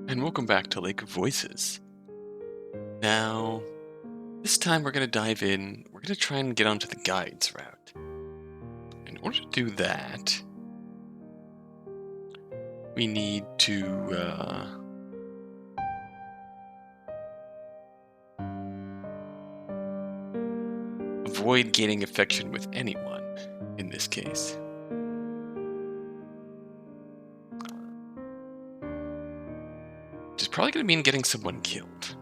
And welcome back to Lake of Voices. Now, this time we're going to dive in. We're going to try and get onto the guides route. In order to do that, we need to avoid gaining affection with anyone in this case. Which is probably going to mean getting someone killed.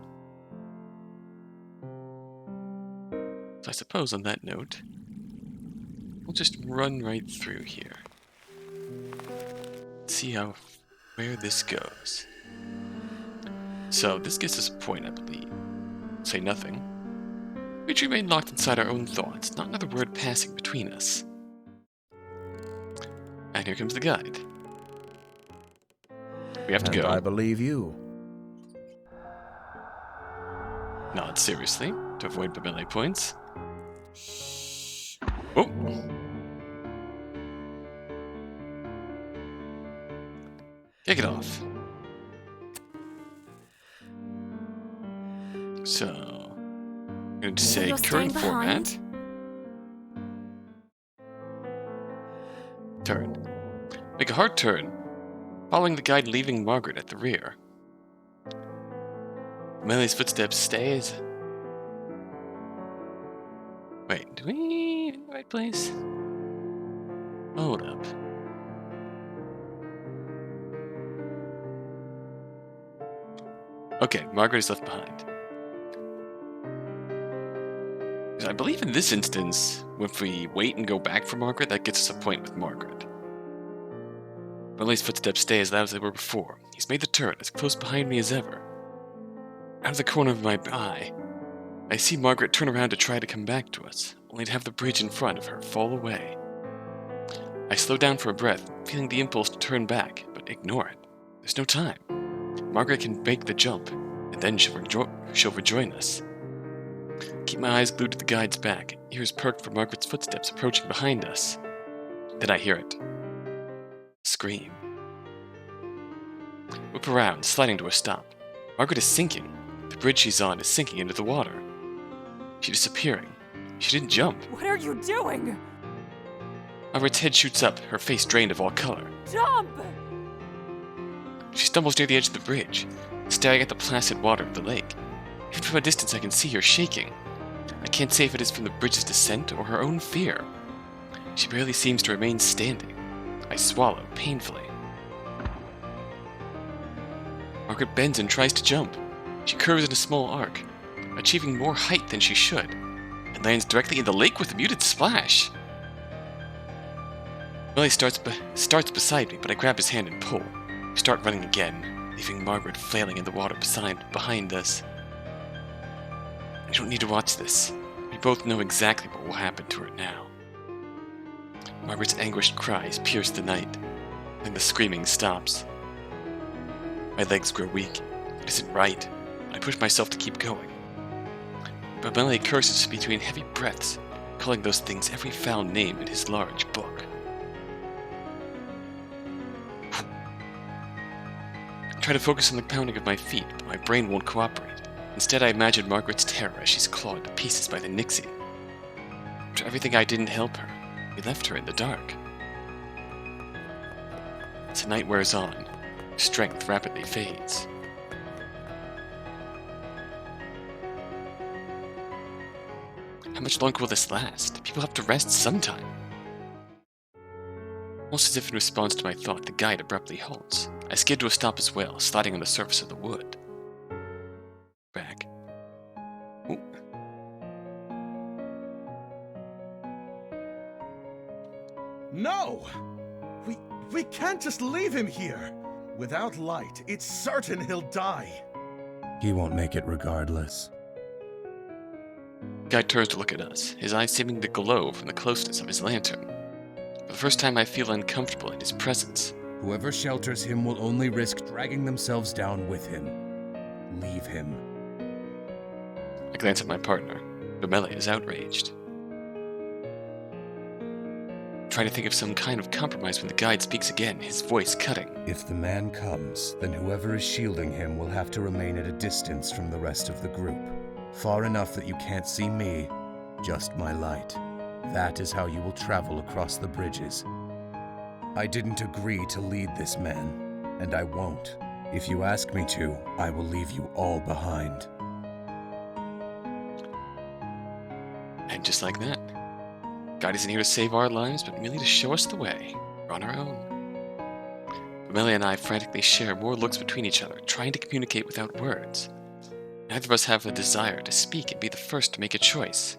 So I suppose on that note, we'll just run right through here. See where this goes. So this gives us a point, I believe. Say nothing. We remain locked inside our own thoughts, not another word passing between us. And here comes the guide. We have to go. I believe you. Not seriously, to avoid melee points. Oh! Kick it off. So, I'm going to say current format. Turn. Make a hard turn, following the guide leaving Margaret at the rear. Melee's footsteps stays. Wait, do we in the right place? Hold up. Okay, Margaret is left behind. I believe in this instance, if we wait and go back for Margaret, that gets us a point with Margaret. Melee's footsteps stay as loud as they were before. He's made the turn, as close behind me as ever. Out of the corner of my eye, I see Margaret turn around to try to come back to us, only to have the bridge in front of her fall away. I slow down for a breath, feeling the impulse to turn back, but ignore it. There's no time. Margaret can make the jump, and then she'll rejoin us. Keep my eyes glued to the guide's back, ears perked for Margaret's footsteps approaching behind us. Then I hear it. Scream. Whip around, sliding to a stop. Margaret is sinking. The bridge she's on is sinking into the water. She's disappearing. She didn't jump. What are you doing? Margaret's head shoots up, her face drained of all color. Jump! She stumbles near the edge of the bridge, staring at the placid water of the lake. Even from a distance I can see her shaking. I can't say if it is from the bridge's descent or her own fear. She barely seems to remain standing. I swallow painfully. Margaret bends and tries to jump. She curves in a small arc, achieving more height than she should, and lands directly in the lake with a muted splash. Melee starts beside me, but I grab his hand and pull. We start running again, leaving Margaret flailing in the water behind us. You don't need to watch this. We both know exactly what will happen to her now. Margaret's anguished cries pierce the night, then the screaming stops. My legs grow weak. It isn't right. I push myself to keep going. But Melee curses between heavy breaths, calling those things every foul name in his large book. I try to focus on the pounding of my feet, but my brain won't cooperate. Instead, I imagine Margaret's terror as she's clawed to pieces by the Nixie. After everything I didn't help her, we left her in the dark. As the night wears on, her strength rapidly fades. How much longer will this last? People have to rest sometime. Almost as if in response to my thought, the guide abruptly halts. I skid to a stop as well, sliding on the surface of the wood. Back. Ooh. No! We can't just leave him here. Without light, it's certain he'll die. He won't make it regardless. The guide turns to look at us, his eyes seeming to glow from the closeness of his lantern. For the first time I feel uncomfortable in his presence. Whoever shelters him will only risk dragging themselves down with him. Leave him. I glance at my partner, but Melee is outraged. trying to think of some kind of compromise when the guide speaks again, his voice cutting. If the man comes, then whoever is shielding him will have to remain at a distance from the rest of the group. Far enough that you can't see me, just my light. That is how you will travel across the bridges. I didn't agree to lead this man, and I won't. If you ask me to, I will leave you all behind. And just like that, God isn't here to save our lives, but merely to show us the way. We're on our own. Amelia and I frantically share more looks between each other, trying to communicate without words. Neither of us have a desire to speak and be the first to make a choice.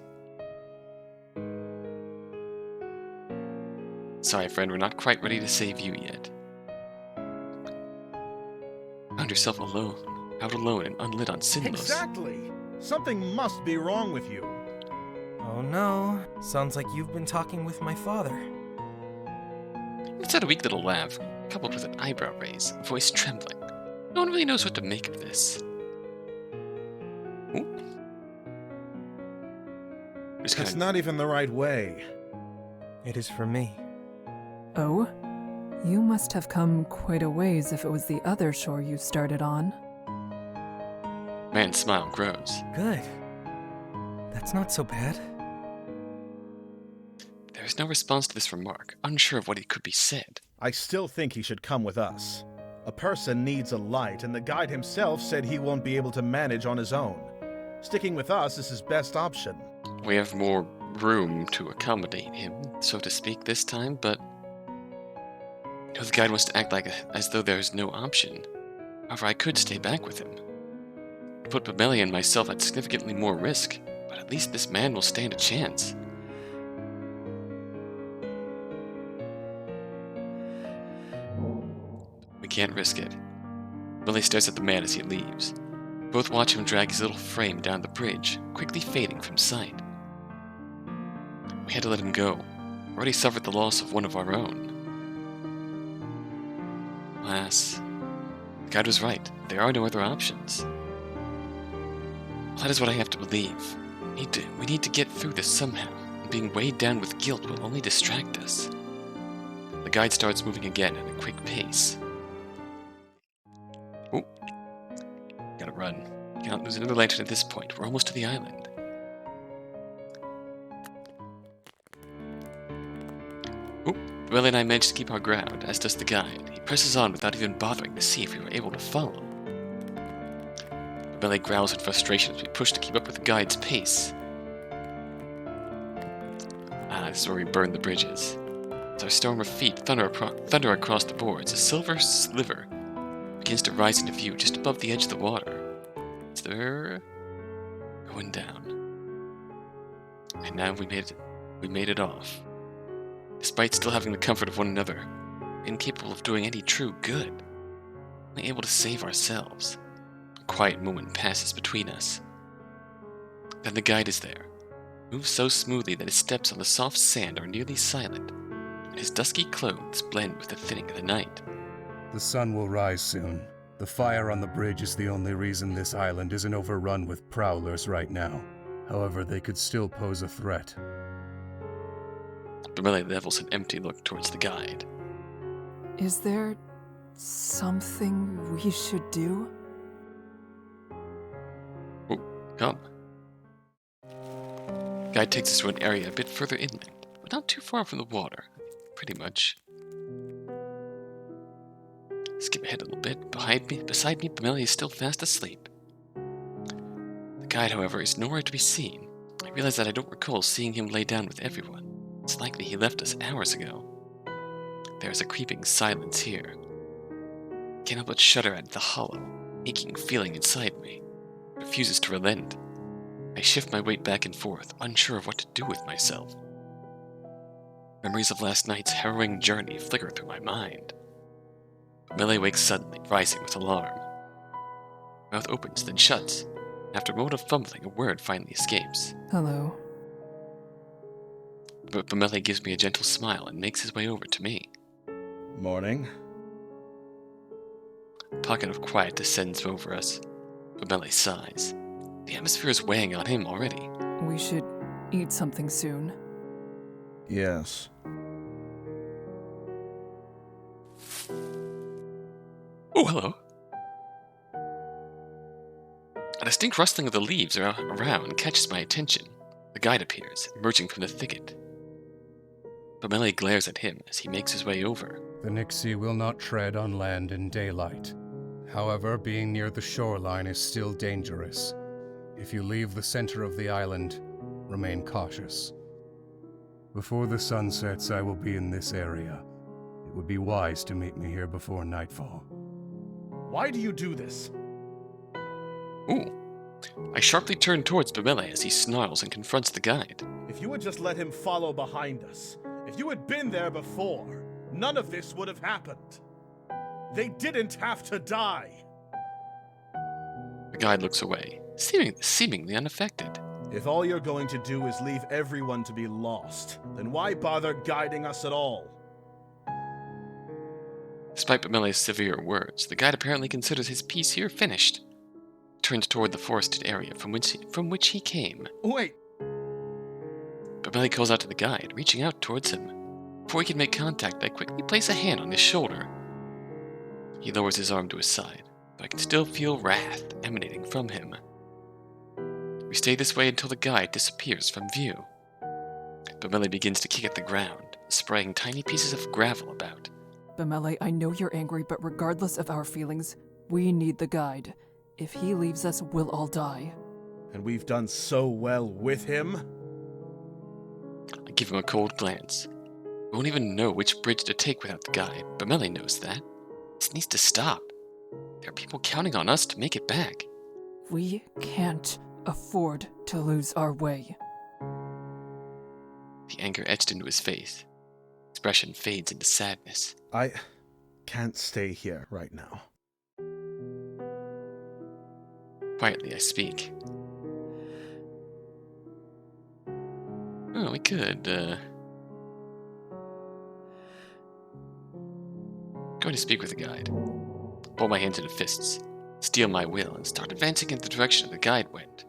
Sorry, friend, we're not quite ready to save you yet. Found yourself alone, out alone and unlit on Sinnlos. Exactly! Something must be wrong with you. Oh no, sounds like you've been talking with my father. It's had a weak little laugh, coupled with an eyebrow raise, a voice trembling. No one really knows what to make of this. Ooh. It's not even the right way. It is for me. Oh? You must have come quite a ways if it was the other shore you started on. Man's smile grows. Good. That's not so bad. There is no response to this remark, unsure of what could be said. I still think he should come with us. A person needs a light, and the guide himself said he won't be able to manage on his own. Sticking with us is his best option. We have more room to accommodate him, so to speak, this time, but the guide wants to act as though there is no option. However, I could stay back with him. I put Pamelia and myself at significantly more risk, but at least this man will stand a chance. We can't risk it. Billy stares at the man as he leaves. Both watch him drag his little frame down the bridge, quickly fading from sight. We had to let him go. Already suffered the loss of one of our own. Alas, the guide was right. There are no other options. Well, that is what I have to believe. We need to get through this somehow, and being weighed down with guilt will only distract us. The guide starts moving again at a quick pace. Oh, gotta run. Cannot lose another lantern at this point. We're almost to the island. Oh, Willie and I managed to keep our ground, as does the guide. He presses on without even bothering to see if we were able to follow. Billy growls in frustration as we push to keep up with the guide's pace. This is where we burn the bridges. As our storm of feet thunder across the boards, a silver sliver begins to rise into view just above the edge of the water. It's there, going down. And now we made it off. Despite still having the comfort of one another, incapable of doing any true good, only able to save ourselves. A quiet moment passes between us. Then the guide is there, moves so smoothly that his steps on the soft sand are nearly silent, and his dusky clothes blend with the thinning of the night. The sun will rise soon. The fire on the bridge is the only reason this island isn't overrun with prowlers right now. However, they could still pose a threat. Vermillion levels an empty look towards the guide. Is there something we should do? Oh, come. Guide takes us to an area a bit further inland, but not too far from the water. Pretty much. Skip ahead a little bit. Beside me, Pamelia is still fast asleep. The guide, however, is nowhere to be seen. I realize that I don't recall seeing him lay down with everyone. It's likely he left us hours ago. There is a creeping silence here. I cannot but shudder at the hollow, aching feeling inside me. It refuses to relent. I shift my weight back and forth, unsure of what to do with myself. Memories of last night's harrowing journey flicker through my mind. Melee wakes suddenly, rising with alarm. Mouth opens, then shuts. After a moment of fumbling, a word finally escapes. Hello. But Melee gives me a gentle smile and makes his way over to me. Morning. A pocket of quiet descends over us. Melee sighs. The atmosphere is weighing on him already. We should eat something soon. Yes. Oh, hello. A distinct rustling of the leaves around catches my attention. The guide appears, emerging from the thicket. Bamele glares at him as he makes his way over. The Nixie will not tread on land in daylight. However, being near the shoreline is still dangerous. If you leave the center of the island, remain cautious. Before the sun sets, I will be in this area. It would be wise to meet me here before nightfall. Why do you do this? Ooh. I sharply turn towards Bamele as he snarls and confronts the guide. If you had just let him follow behind us, if you had been there before, none of this would have happened. They didn't have to die. The guide looks away, seemingly unaffected. If all you're going to do is leave everyone to be lost, then why bother guiding us at all? Despite Bamele's severe words, the guide apparently considers his piece here finished. He turns toward the forested area from which he came. Wait! Bamele calls out to the guide, reaching out towards him. Before he can make contact, I quickly place a hand on his shoulder. He lowers his arm to his side, but I can still feel wrath emanating from him. We stay this way until the guide disappears from view. Bamele begins to kick at the ground, spraying tiny pieces of gravel about. Bamele, I know you're angry, but regardless of our feelings, we need the guide. If he leaves us, we'll all die. And we've done so well with him? I give him a cold glance. We won't even know which bridge to take without the guide. Bamele knows that. This needs to stop. There are people counting on us to make it back. We can't afford to lose our way. The anger etched into his face. Expression fades into sadness. I can't stay here right now. Quietly, I speak. Oh, we could, Going to speak with the guide. Pull my hands into fists, steel my will, and start advancing in the direction the guide went.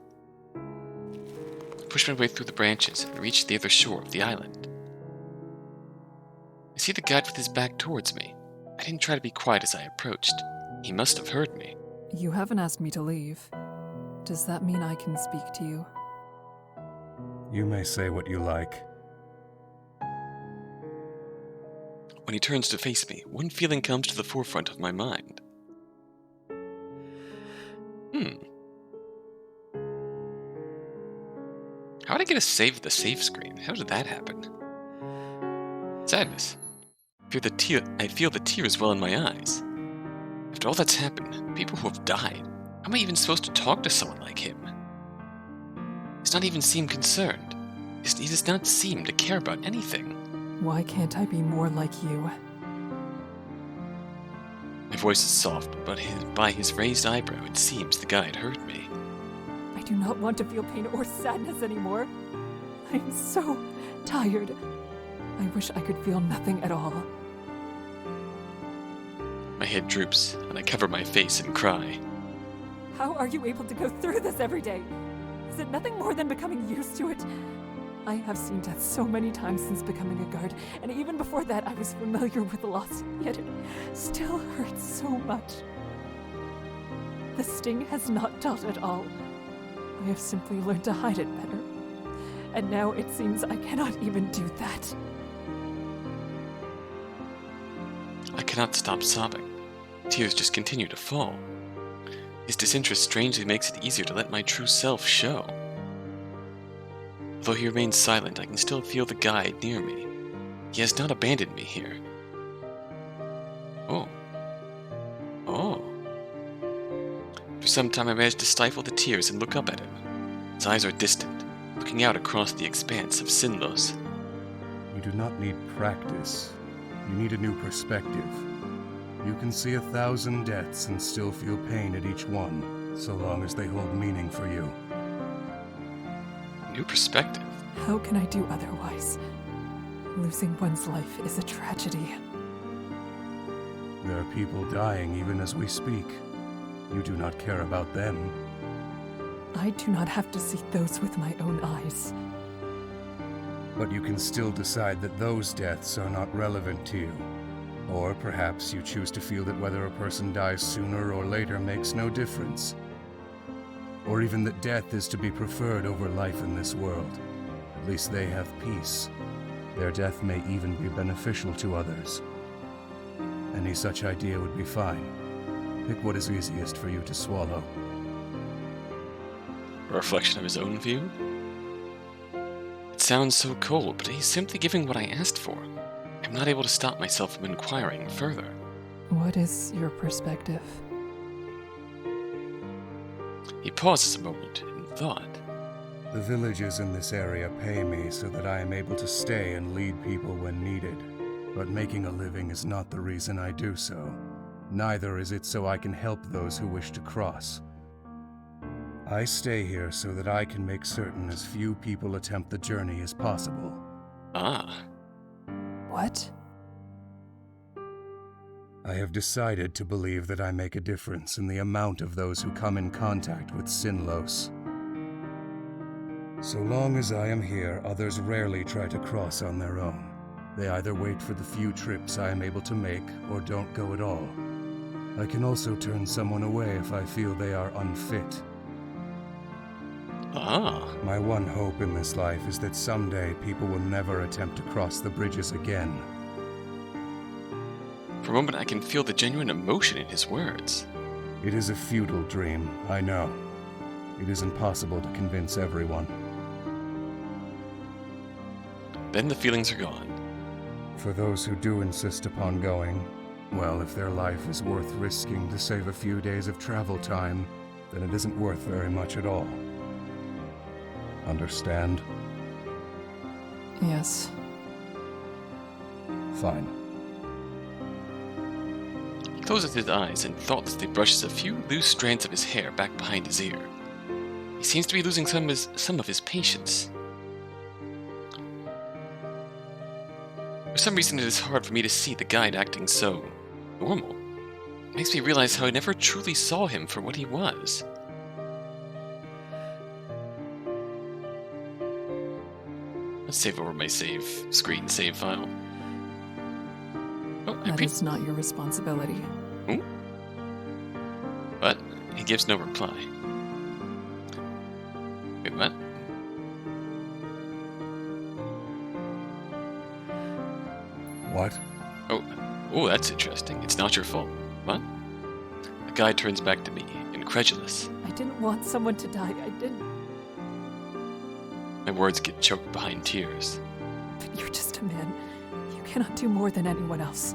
Push my way through the branches and reach the other shore of the island. I see the guide with his back towards me. I didn't try to be quiet as I approached. He must have heard me. You haven't asked me to leave. Does that mean I can speak to you? You may say what you like. When he turns to face me, one feeling comes to the forefront of my mind. How did I get a save at the save screen? How did that happen? Sadness. I feel the tears well in my eyes. After all that's happened, people who have died, how am I even supposed to talk to someone like him? He does not even seem concerned. He does not seem to care about anything. Why can't I be more like you? My voice is soft, but by his raised eyebrow, it seems the guide heard me. I do not want to feel pain or sadness anymore. I am so tired. I wish I could feel nothing at all. My head droops, and I cover my face and cry. How are you able to go through this every day? Is it nothing more than becoming used to it? I have seen death so many times since becoming a guard, and even before that I was familiar with loss, yet it still hurts so much. The sting has not dulled at all. I have simply learned to hide it better. And now it seems I cannot even do that. I cannot stop sobbing. Tears just continue to fall. His disinterest strangely makes it easier to let my true self show. Although he remains silent, I can still feel the guide near me. He has not abandoned me here. Oh. For some time I managed to stifle the tears and look up at him. His eyes are distant, looking out across the expanse of Sinnlos. You do not need practice. You need a new perspective. You can see 1,000 deaths and still feel pain at each one, so long as they hold meaning for you. New perspective? How can I do otherwise? Losing one's life is a tragedy. There are people dying even as we speak. You do not care about them. I do not have to see those with my own eyes. But you can still decide that those deaths are not relevant to you. Or perhaps you choose to feel that whether a person dies sooner or later makes no difference. Or even that death is to be preferred over life in this world. At least they have peace. Their death may even be beneficial to others. Any such idea would be fine. Pick what is easiest for you to swallow. A reflection of his own view? It sounds so cold, but he's simply giving what I asked for. I'm not able to stop myself from inquiring further. What is your perspective? He pauses a moment in thought. The villages in this area pay me so that I am able to stay and lead people when needed. But making a living is not the reason I do so. Neither is it so I can help those who wish to cross. I stay here so that I can make certain as few people attempt the journey as possible. Ah, What? I have decided to believe that I make a difference in the amount of those who come in contact with Sinnlos. So long as I am here, others rarely try to cross on their own. They either wait for the few trips I am able to make, or don't go at all. I can also turn someone away if I feel they are unfit. ah. My one hope in this life is that someday people will never attempt to cross the bridges again. For a moment I can feel the genuine emotion in his words. It is a futile dream, I know. It is impossible to convince everyone. Then the feelings are gone. For those who do insist upon going, well, if their life is worth risking to save a few days of travel time, then it isn't worth very much at all. Understand? Yes. Fine. He closes his eyes and thoughtlessly brushes a few loose strands of his hair back behind his ear. He seems to be losing some of his patience. For some reason, it is hard for me to see the guide acting so normal. It makes me realize how I never truly saw him for what he was. Let's save over my save file. Oh, That is not your responsibility. But he gives no reply. Wait, what? What? Oh, that's interesting. It's not your fault. What? The guy turns back to me, incredulous. I didn't want someone to die. I didn't. My words get choked behind tears. But you're just a man. You cannot do more than anyone else.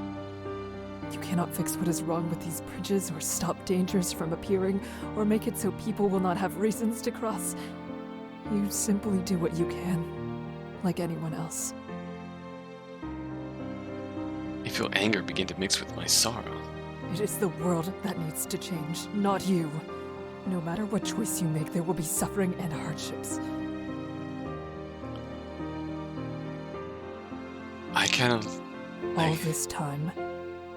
You cannot fix what is wrong with these bridges, or stop dangers from appearing, or make it so people will not have reasons to cross. You simply do what you can, like anyone else. I feel anger begin to mix with my sorrow. It is the world that needs to change, not you. No matter what choice you make, there will be suffering and hardships. I kind of... All this time,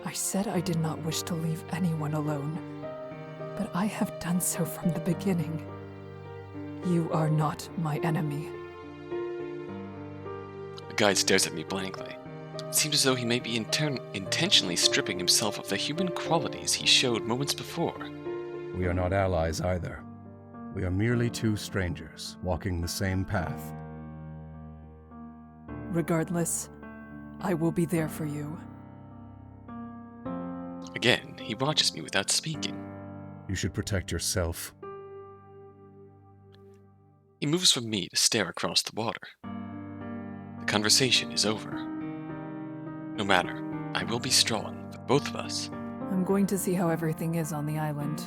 I said I did not wish to leave anyone alone. But I have done so from the beginning. You are not my enemy. The guide stares at me blankly. It seems as though he may be intentionally stripping himself of the human qualities he showed moments before. We are not allies either. We are merely two strangers, walking the same path. Regardless, I will be there for you. Again, he watches me without speaking. You should protect yourself. He moves from me to stare across the water. The conversation is over. No matter, I will be strong for both of us. I'm going to see how everything is on the island.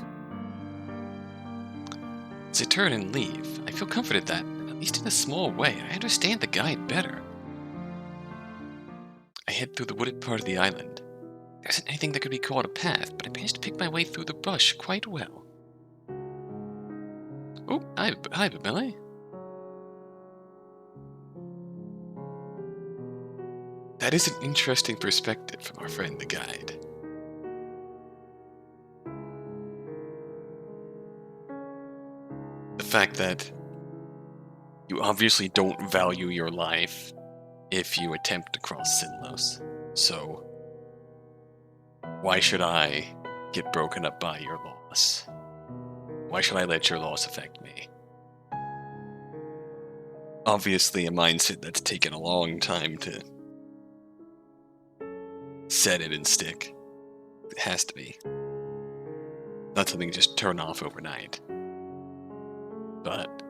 As I turn and leave, I feel comforted that, at least in a small way, I understand the guide better. I head through the wooded part of the island. There isn't anything that could be called a path, but I managed to pick my way through the brush quite well. Oh, hi, Billy. That is an interesting perspective from our friend the guide. The fact that you obviously don't value your life if you attempt to cross Sinnlos. So, Why should I get broken up by your loss? Why should I let your loss affect me? Obviously, a mindset that's taken a long time to set it and stick. It has to be. Not something you just turn off overnight. But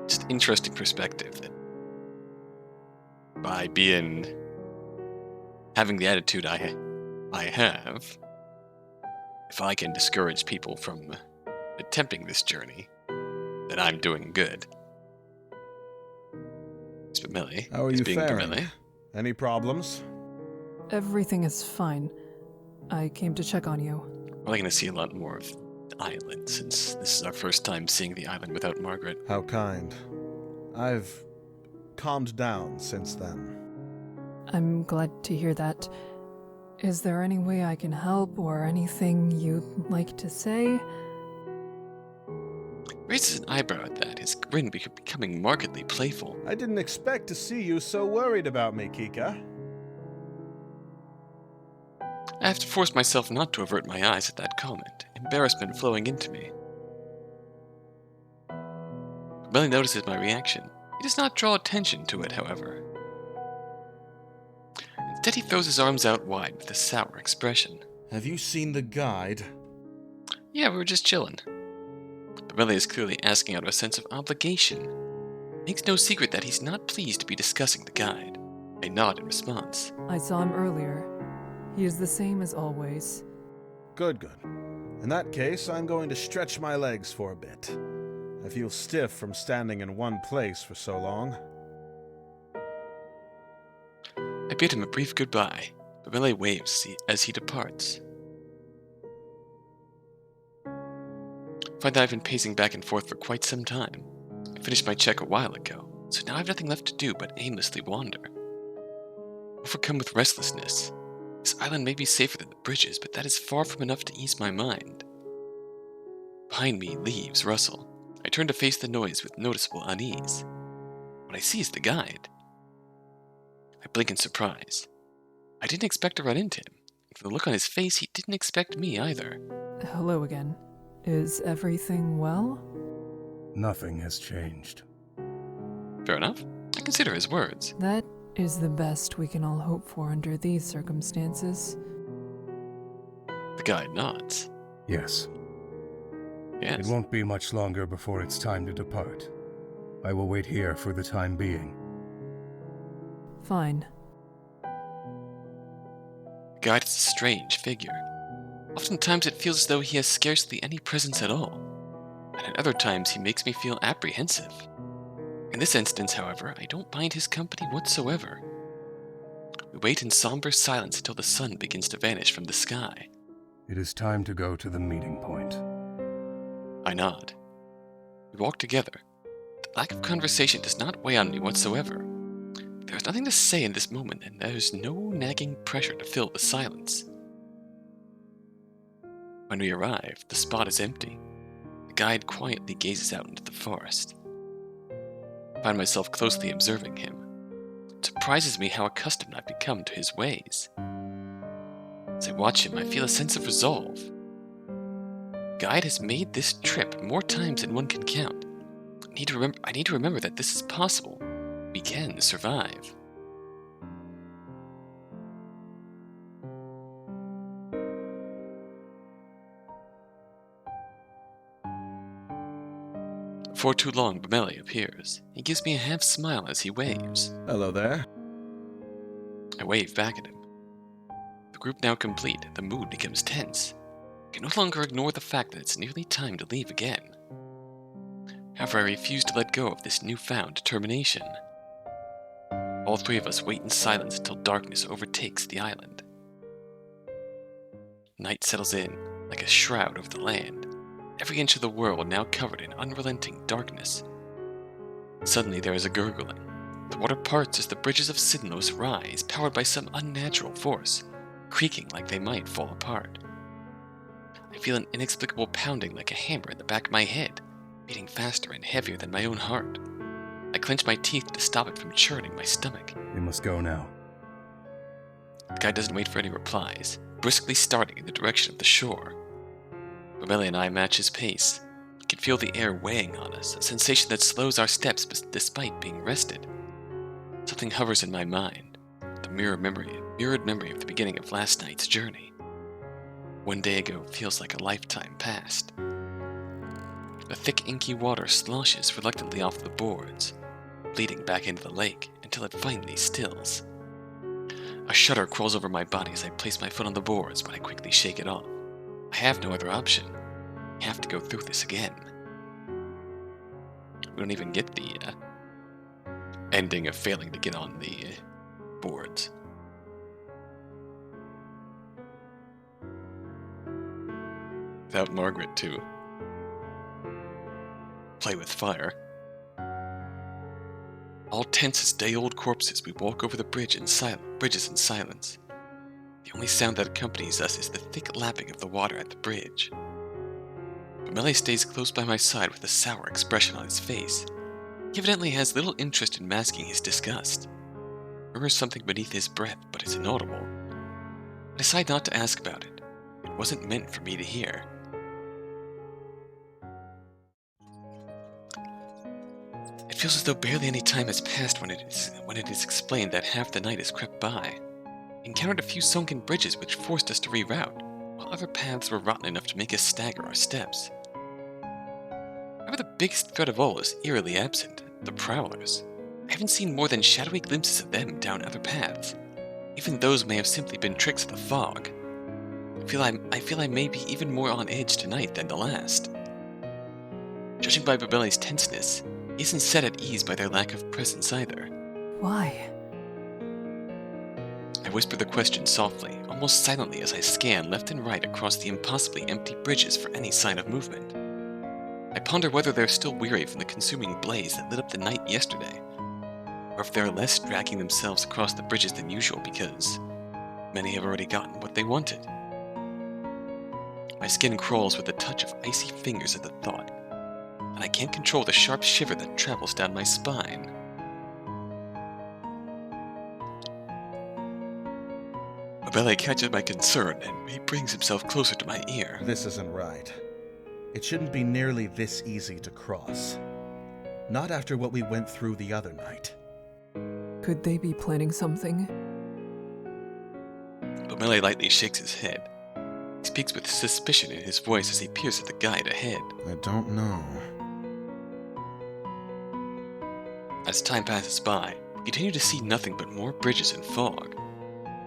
just interesting perspective that by having the attitude I have, if I can discourage people from attempting this journey, then I'm doing good. It's Millie. How are It's you being faring? Millie. Any problems? Everything is fine. I came to check on you. We're going to see a lot more of the island since this is our first time seeing the island without Margaret. How kind. I've calmed down since then. I'm glad to hear that. Is there any way I can help or anything you'd like to say? Raises an eyebrow at that, his grin becoming markedly playful. I didn't expect to see you so worried about me, Kika. I have to force myself not to avert my eyes at that comment, embarrassment flowing into me. Billy notices my reaction. He does not draw attention to it, however. Instead, he throws his arms out wide with a sour expression. Have you seen the guide? Yeah, we were just chilling. But Billy is clearly asking out of a sense of obligation. Makes no secret that he's not pleased to be discussing the guide. I nod in response. I saw him earlier. He is the same as always. Good, good. In that case, I'm going to stretch my legs for a bit. I feel stiff from standing in one place for so long. I bid him a brief goodbye, but Billy waves as he departs. I find that I've been pacing back and forth for quite some time. I finished my check a while ago, so now I have nothing left to do but aimlessly wander. Overcome with restlessness, this island may be safer than the bridges, but that is far from enough to ease my mind. Behind me, leaves rustle. I turn to face the noise with noticeable unease. What I see is the guide. I blink in surprise. I didn't expect to run into him. From the look on his face, he didn't expect me either. Hello again. Is everything well? Nothing has changed. Fair enough. I consider his words. That is the best we can all hope for under these circumstances. The guide nods. Yes. Yes. It won't be much longer before it's time to depart. I will wait here for the time being. Fine. The guide is a strange figure. Oftentimes it feels as though he has scarcely any presence at all, and at other times he makes me feel apprehensive. In this instance, however, I don't mind his company whatsoever. We wait in somber silence until the sun begins to vanish from the sky. It is time to go to the meeting point. I nod. We walk together. The lack of conversation does not weigh on me whatsoever. There is nothing to say in this moment, and there is no nagging pressure to fill the silence. When we arrive, the spot is empty. The guide quietly gazes out into the forest. I find myself closely observing him. It surprises me how accustomed I've become to his ways. As I watch him, I feel a sense of resolve. The guide has made this trip more times than one can count. I need to remember that this is possible. We can survive. Before too long, Bameli appears. He gives me a half smile as he waves. Hello there. I wave back at him. The group now complete, the mood becomes tense. I can no longer ignore the fact that it's nearly time to leave again. However, I refuse to let go of this newfound determination. All three of us wait in silence until darkness overtakes the island. Night settles in, like a shroud over the land. Every inch of the world now covered in unrelenting darkness. Suddenly there is a gurgling. The water parts as the bridges of Sinnlos rise, powered by some unnatural force, creaking like they might fall apart. I feel an inexplicable pounding like a hammer in the back of my head, beating faster and heavier than my own heart. I clench my teeth to stop it from churning my stomach. We must go now. The guy doesn't wait for any replies. briskly starting in the direction of the shore. Babele and I match his pace. We can feel the air weighing on us, a sensation that slows our steps despite being rested. Something hovers in my mind, the mirrored memory of the beginning of last night's journey. One day ago feels like a lifetime past. The thick inky water sloshes reluctantly off the boards, bleeding back into the lake until it finally stills. A shudder crawls over my body as I place my foot on the boards, but I quickly shake it off. I have no other option. I have to go through this again. We don't even get the ending of failing to get on the boards. Without Margaret to play with fire. All tense as day-old corpses, we walk over the bridges in silence. The only sound that accompanies us is the thick lapping of the water at the bridge. Babele stays close by my side with a sour expression on his face. He evidently has little interest in masking his disgust. I murmurs something beneath his breath, but it's inaudible. I decide not to ask about it. It wasn't meant for me to hear. It feels as though barely any time has passed when it is explained that half the night has crept by. We encountered a few sunken bridges which forced us to reroute, while other paths were rotten enough to make us stagger our steps. However, the biggest threat of all is eerily absent, the prowlers. I haven't seen more than shadowy glimpses of them down other paths. Even those may have simply been tricks of the fog. I feel I may be even more on edge tonight than the last. Judging by Babele's tenseness, he isn't set at ease by their lack of presence either. Why? I whisper the question softly, almost silently as I scan left and right across the impossibly empty bridges for any sign of movement. I ponder whether they're still weary from the consuming blaze that lit up the night yesterday, or if they're less dragging themselves across the bridges than usual because many have already gotten what they wanted. My skin crawls with the touch of icy fingers at the thought, and I can't control the sharp shiver that travels down my spine. Babele catches my concern, and he brings himself closer to my ear. This isn't right. It shouldn't be nearly this easy to cross. Not after what we went through the other night. Could they be planning something? Babele lightly shakes his head. He speaks with suspicion in his voice as he peers at the guide ahead. I don't know. As time passes by, we continue to see nothing but more bridges and fog.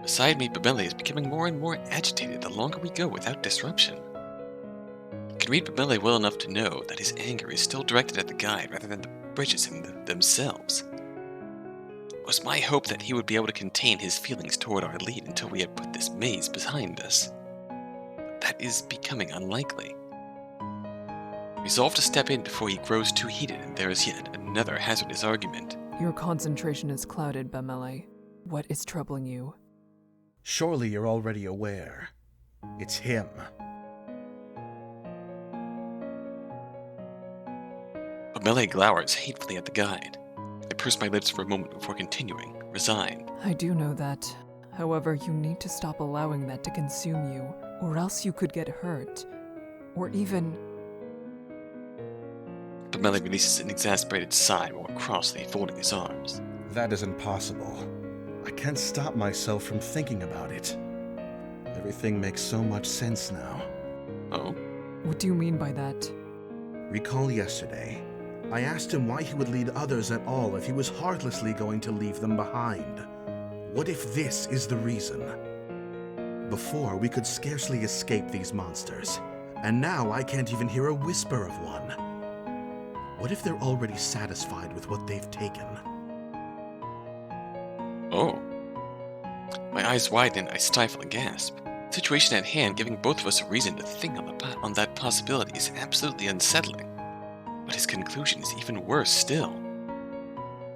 Beside me, Babele is becoming more and more agitated the longer we go without disruption. I can read Babele well enough to know that his anger is still directed at the guide rather than the bridges themselves. It was my hope that he would be able to contain his feelings toward our lead until we had put this maze behind us. That is becoming unlikely. Resolved to step in before he grows too heated and there is yet another hazardous argument. Your concentration is clouded, Babele. What is troubling you? Surely you're already aware. It's him. Babele glowers hatefully at the guide. I purse my lips for a moment before continuing, resigned. I do know that. However, you need to stop allowing that to consume you, or else you could get hurt. Or even... Babele releases an exasperated sigh while crossly folding his arms. That isn't possible. I can't stop myself from thinking about it. Everything makes so much sense now. Oh? What do you mean by that? Recall yesterday. I asked him why he would lead others at all if he was heartlessly going to leave them behind. What if this is the reason? Before, we could scarcely escape these monsters, and now I can't even hear a whisper of one. What if they're already satisfied with what they've taken? Oh. My eyes widen and I stifle a gasp. The situation at hand giving both of us a reason to think on that possibility is absolutely unsettling. But his conclusion is even worse still.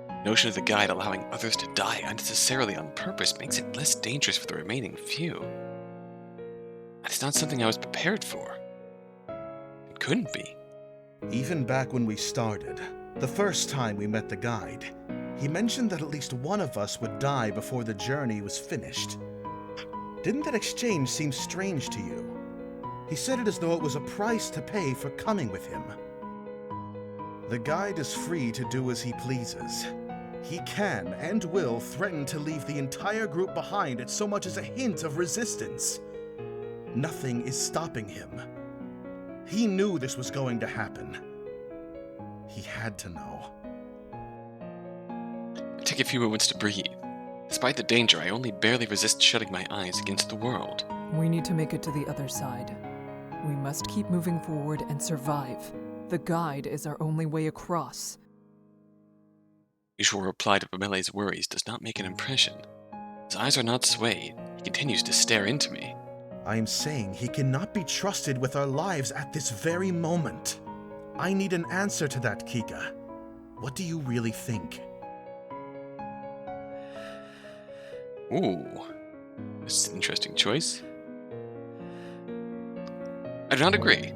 The notion of the guide allowing others to die unnecessarily on purpose makes it less dangerous for the remaining few. That's not something I was prepared for. It couldn't be. Even back when we started, the first time we met the guide, he mentioned that at least one of us would die before the journey was finished. Didn't that exchange seem strange to you? He said it as though it was a price to pay for coming with him. The guide is free to do as he pleases. He can and will threaten to leave the entire group behind at so much as a hint of resistance. Nothing is stopping him. He knew this was going to happen. He had to know. I take a few moments to breathe. Despite the danger, I only barely resist shutting my eyes against the world. We need to make it to the other side. We must keep moving forward and survive. The guide is our only way across. Usual reply to Bamele's worries does not make an impression. His eyes are not swayed. He continues to stare into me. I am saying he cannot be trusted with our lives at this very moment. I need an answer to that, Kika. What do you really think? Ooh, this is an interesting choice. I do not agree.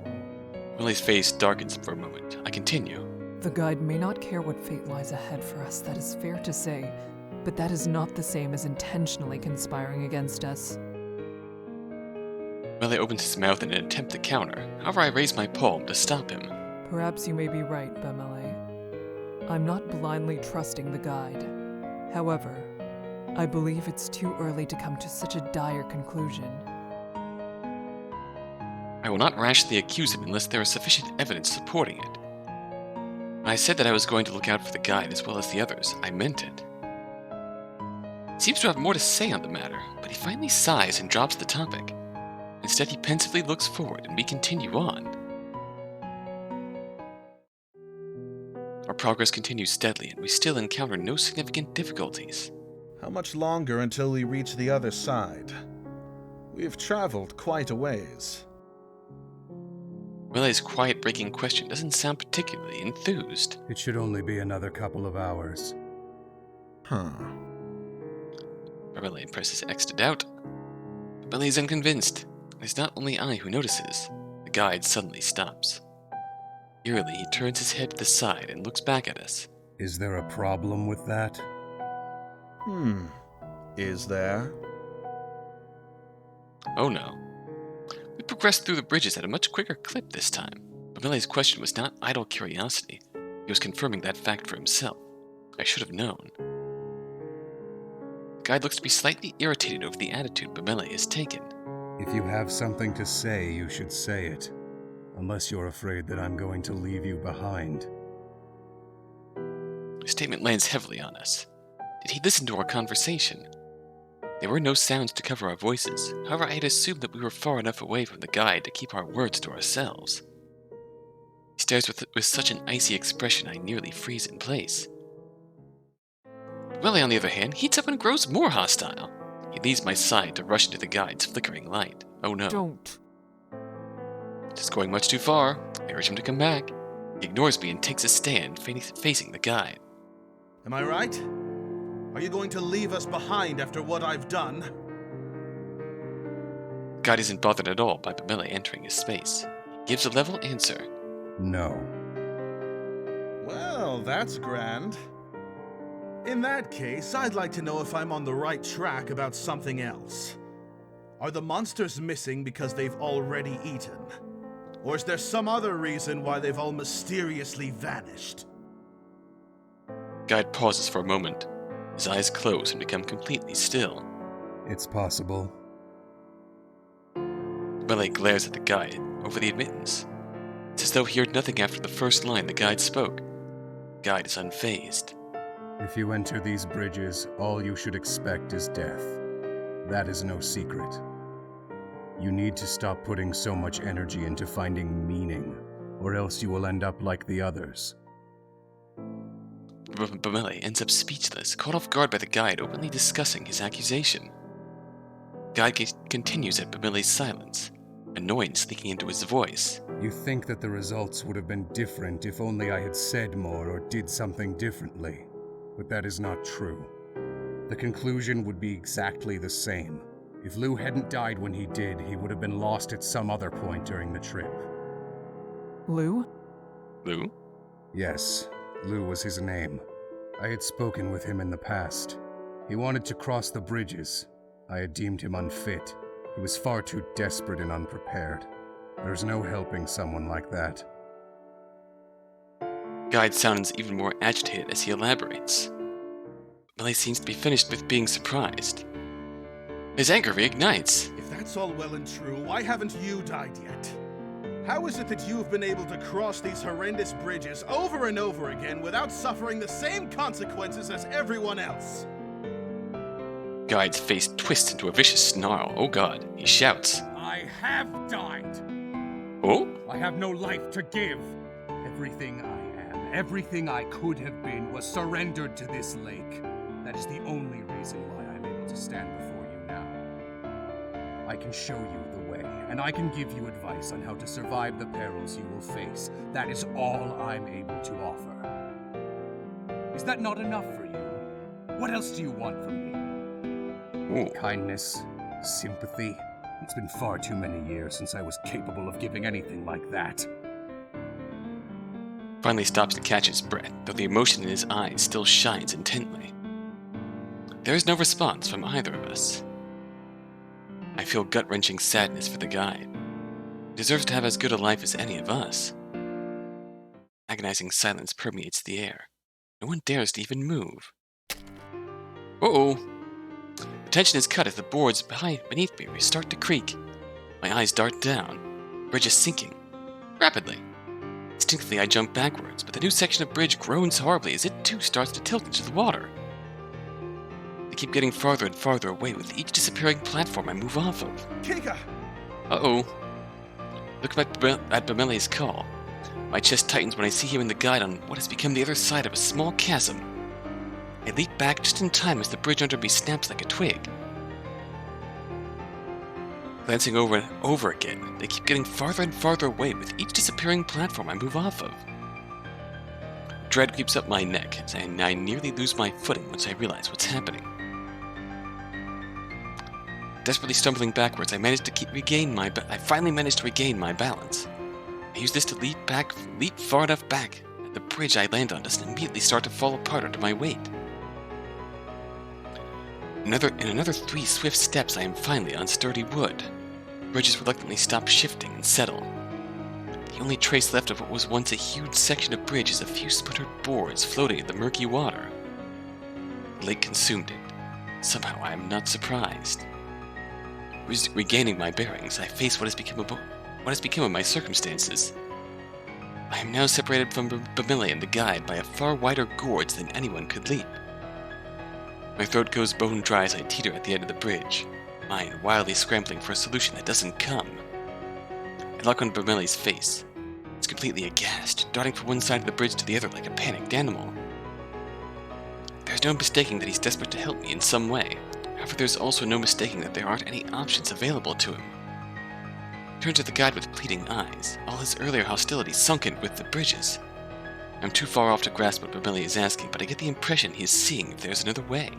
Bamele's face darkens for a moment. I continue. The guide may not care what fate lies ahead for us, that is fair to say, but that is not the same as intentionally conspiring against us. Bamele opens his mouth in an attempt to counter. However, I raise my palm to stop him. Perhaps you may be right, Bamele. I'm not blindly trusting the guide. However, I believe it's too early to come to such a dire conclusion. I will not rashly accuse him unless there is sufficient evidence supporting it. When I said that I was going to look out for the guide as well as the others, I meant it. He seems to have more to say on the matter, but he finally sighs and drops the topic. Instead, he pensively looks forward and we continue on. Our progress continues steadily and we still encounter no significant difficulties. How much longer until we reach the other side? We've traveled quite a ways. Bamele's quiet breaking question doesn't sound particularly enthused. It should only be another couple of hours. Huh. Bamele presses X to doubt. Bamele is unconvinced. It's not only I who notices. The guide suddenly stops. Eerily, he turns his head to the side and looks back at us. Is there a problem with that? Is there? Oh no. We progressed through the bridges at a much quicker clip this time. Bamele's question was not idle curiosity. He was confirming that fact for himself. I should have known. The guide looks to be slightly irritated over the attitude Bamele has taken. If you have something to say, you should say it. Unless you're afraid that I'm going to leave you behind. His statement lands heavily on us. Did he listen to our conversation? There were no sounds to cover our voices. However, I had assumed that we were far enough away from the guide to keep our words to ourselves. He stares with such an icy expression I nearly freeze in place. Bamele, on the other hand, heats up and grows more hostile. He leaves my side to rush into the guide's flickering light. Oh no. Don't. This is going much too far. I urge him to come back. He ignores me and takes a stand facing the guide. Am I right? Are you going to leave us behind after what I've done? The guide isn't bothered at all by Bamele entering his space. He gives a level answer. No. Well, that's grand. In that case, I'd like to know if I'm on the right track about something else. Are the monsters missing because they've already eaten? Or is there some other reason why they've all mysteriously vanished? The guide pauses for a moment. His eyes close and become completely still. It's possible. Bamele glares at the guide over the admittance. It's as though he heard nothing after the first line the guide spoke. The guide is unfazed. If you enter these bridges, all you should expect is death. That is no secret. You need to stop putting so much energy into finding meaning, or else you will end up like the others. Bamele ends up speechless, caught off guard by the guide openly discussing his accusation. The guide continues at Bamele's silence, annoyance leaking into his voice. You think that the results would have been different if only I had said more or did something differently, but that is not true. The conclusion would be exactly the same. If Lou hadn't died when he did, he would have been lost at some other point during the trip. Lou? Lou? Yes, Lou was his name. I had spoken with him in the past. He wanted to cross the bridges. I had deemed him unfit. He was far too desperate and unprepared. There's no helping someone like that. Guide sounds even more agitated as he elaborates. Billy seems to be finished with being surprised. His anger reignites. If that's all well and true, why haven't you died yet? How is it that you've been able to cross these horrendous bridges over and over again without suffering the same consequences as everyone else? Guide's face twists into a vicious snarl. Oh god, he shouts. I have died! Oh? I have no life to give. Everything I am, everything I could have been, was surrendered to this lake. That is the only reason why I'm able to stand before you now. I can show you the way, and I can give you advice on how to survive the perils you will face. That is all I'm able to offer. Is that not enough for you? What else do you want from me? Ooh. Kindness, sympathy. It's been far too many years since I was capable of giving anything like that. Finally stops to catch his breath, though the emotion in his eyes still shines intently. There is no response from either of us. I feel gut-wrenching sadness for the guide. He deserves to have as good a life as any of us. Agonizing silence permeates the air. No one dares to even move. Uh-oh. The tension is cut as the boards beneath me start to creak. My eyes dart down. The bridge is sinking. Rapidly. Instinctively I jump backwards, but the new section of bridge groans horribly as it too starts to tilt into the water. They keep getting farther and farther away with each disappearing platform I move off of. Kika! Uh-oh. Look at Bamele's call. My chest tightens when I see him and the guide on what has become the other side of a small chasm. I leap back just in time as the bridge under me snaps like a twig. Glancing over and over again, they keep getting farther and farther away with each disappearing platform I move off of. Dread creeps up my neck as I nearly lose my footing once I realize what's happening. Desperately stumbling backwards, I finally managed to regain my balance. I use this to leap far enough back that the bridge I land on doesn't immediately start to fall apart under my weight. In another 3 swift steps, I am finally on sturdy wood. Bridges reluctantly stop shifting and settle. The only trace left of what was once a huge section of bridge is a few splintered boards floating in the murky water. The lake consumed it. Somehow I am not surprised. Regaining my bearings, I face what has become of my circumstances. I am now separated from Bamele and the guide by a far wider gorge than anyone could leap. My throat goes bone dry as I teeter at the end of the bridge, mind wildly scrambling for a solution that doesn't come. I lock on Bamele's face. It's completely aghast, darting from one side of the bridge to the other like a panicked animal. There's no mistaking that he's desperate to help me in some way. However, there's also no mistaking that there aren't any options available to him. I turn to the guide with pleading eyes, all his earlier hostility sunken with the bridges. I'm too far off to grasp what Bamele is asking, but I get the impression he is seeing if there's another way.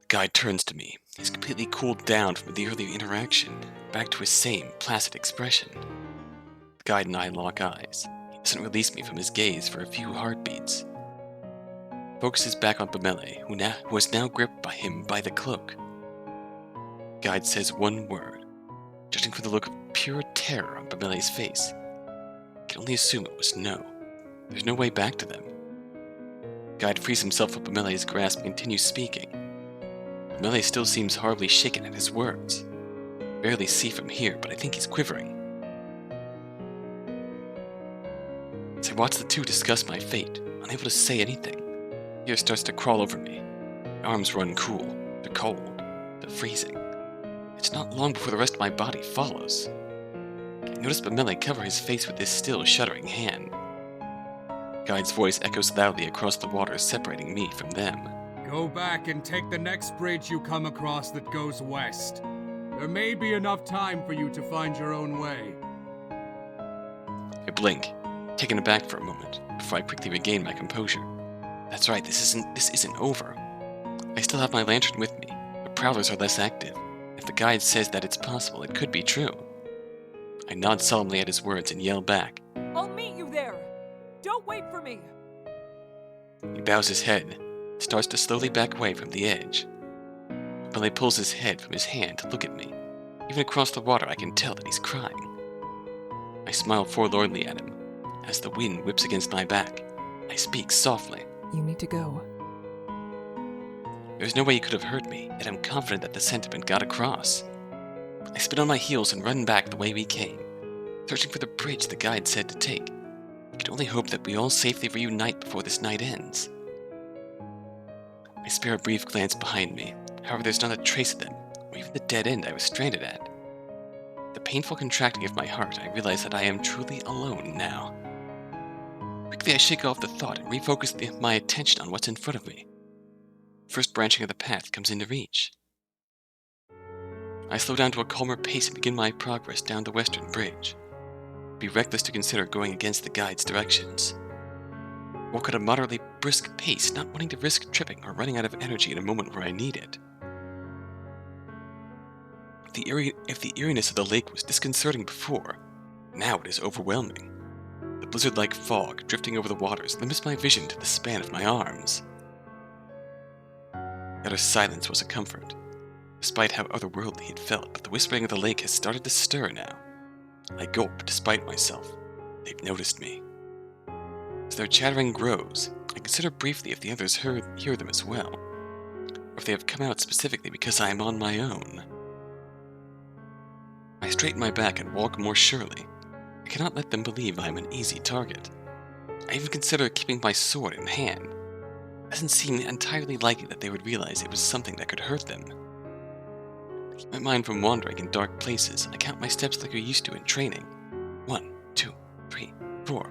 The guide turns to me. He's completely cooled down from the earlier interaction, back to his same placid expression. The guide and I lock eyes. He doesn't release me from his gaze for a few heartbeats. Focuses back on Bamele, who is now gripped by him by the cloak. The guide says one word, judging from the look of pure terror on Bamele's face. I can only assume it was no. There's no way back to them. The guide frees himself from Bamele's grasp and continues speaking. Bamele still seems horribly shaken at his words. I barely see from here, but I think he's quivering. As I watch the two discuss my fate, unable to say anything, fear starts to crawl over me. My arms run cool, to cold, to freezing. It's not long before the rest of my body follows. I notice Bamele cover his face with his still shuddering hand. Guide's voice echoes loudly across the water, separating me from them. Go back and take the next bridge you come across that goes west. There may be enough time for you to find your own way. I blink, taken aback for a moment, before I quickly regain my composure. That's right, this isn't over. I still have my lantern with me. The prowlers are less active. If the guide says that it's possible, it could be true. I nod solemnly at his words and yell back. I'll meet you there! Don't wait for me! He bows his head, starts to slowly back away from the edge. Billy pulls his head from his hand to look at me. Even across the water, I can tell that he's crying. I smile forlornly at him. As the wind whips against my back, I speak softly. You need to go. There's no way he could have heard me, yet I'm confident that the sentiment got across. I spin on my heels and run back the way we came, searching for the bridge the guide said to take. I can only hope that we all safely reunite before this night ends. I spare a brief glance behind me. However, there's not a trace of them, or even the dead end I was stranded at. The painful contracting of my heart, I realize that I am truly alone now. Quickly, I shake off the thought and refocus my attention on what's in front of me. First branching of the path comes into reach. I slow down to a calmer pace and begin my progress down the western bridge. It'd be reckless to consider going against the guide's directions. Walk at a moderately brisk pace, not wanting to risk tripping or running out of energy in a moment where I need it. If the eeriness of the lake was disconcerting before, now it is overwhelming. The blizzard-like fog drifting over the waters limits my vision to the span of my arms. The utter silence was a comfort, despite how otherworldly it felt, but the whispering of the lake has started to stir now. I gulp despite myself. They've noticed me. As their chattering grows, I consider briefly if the others hear them as well, or if they have come out specifically because I am on my own. I straighten my back and walk more surely. I cannot let them believe I am an easy target. I even consider keeping my sword in hand. It doesn't seem entirely likely that they would realize it was something that could hurt them. To keep my mind from wandering in dark places, I count my steps like I used to in training. 1, 2, 3, 4.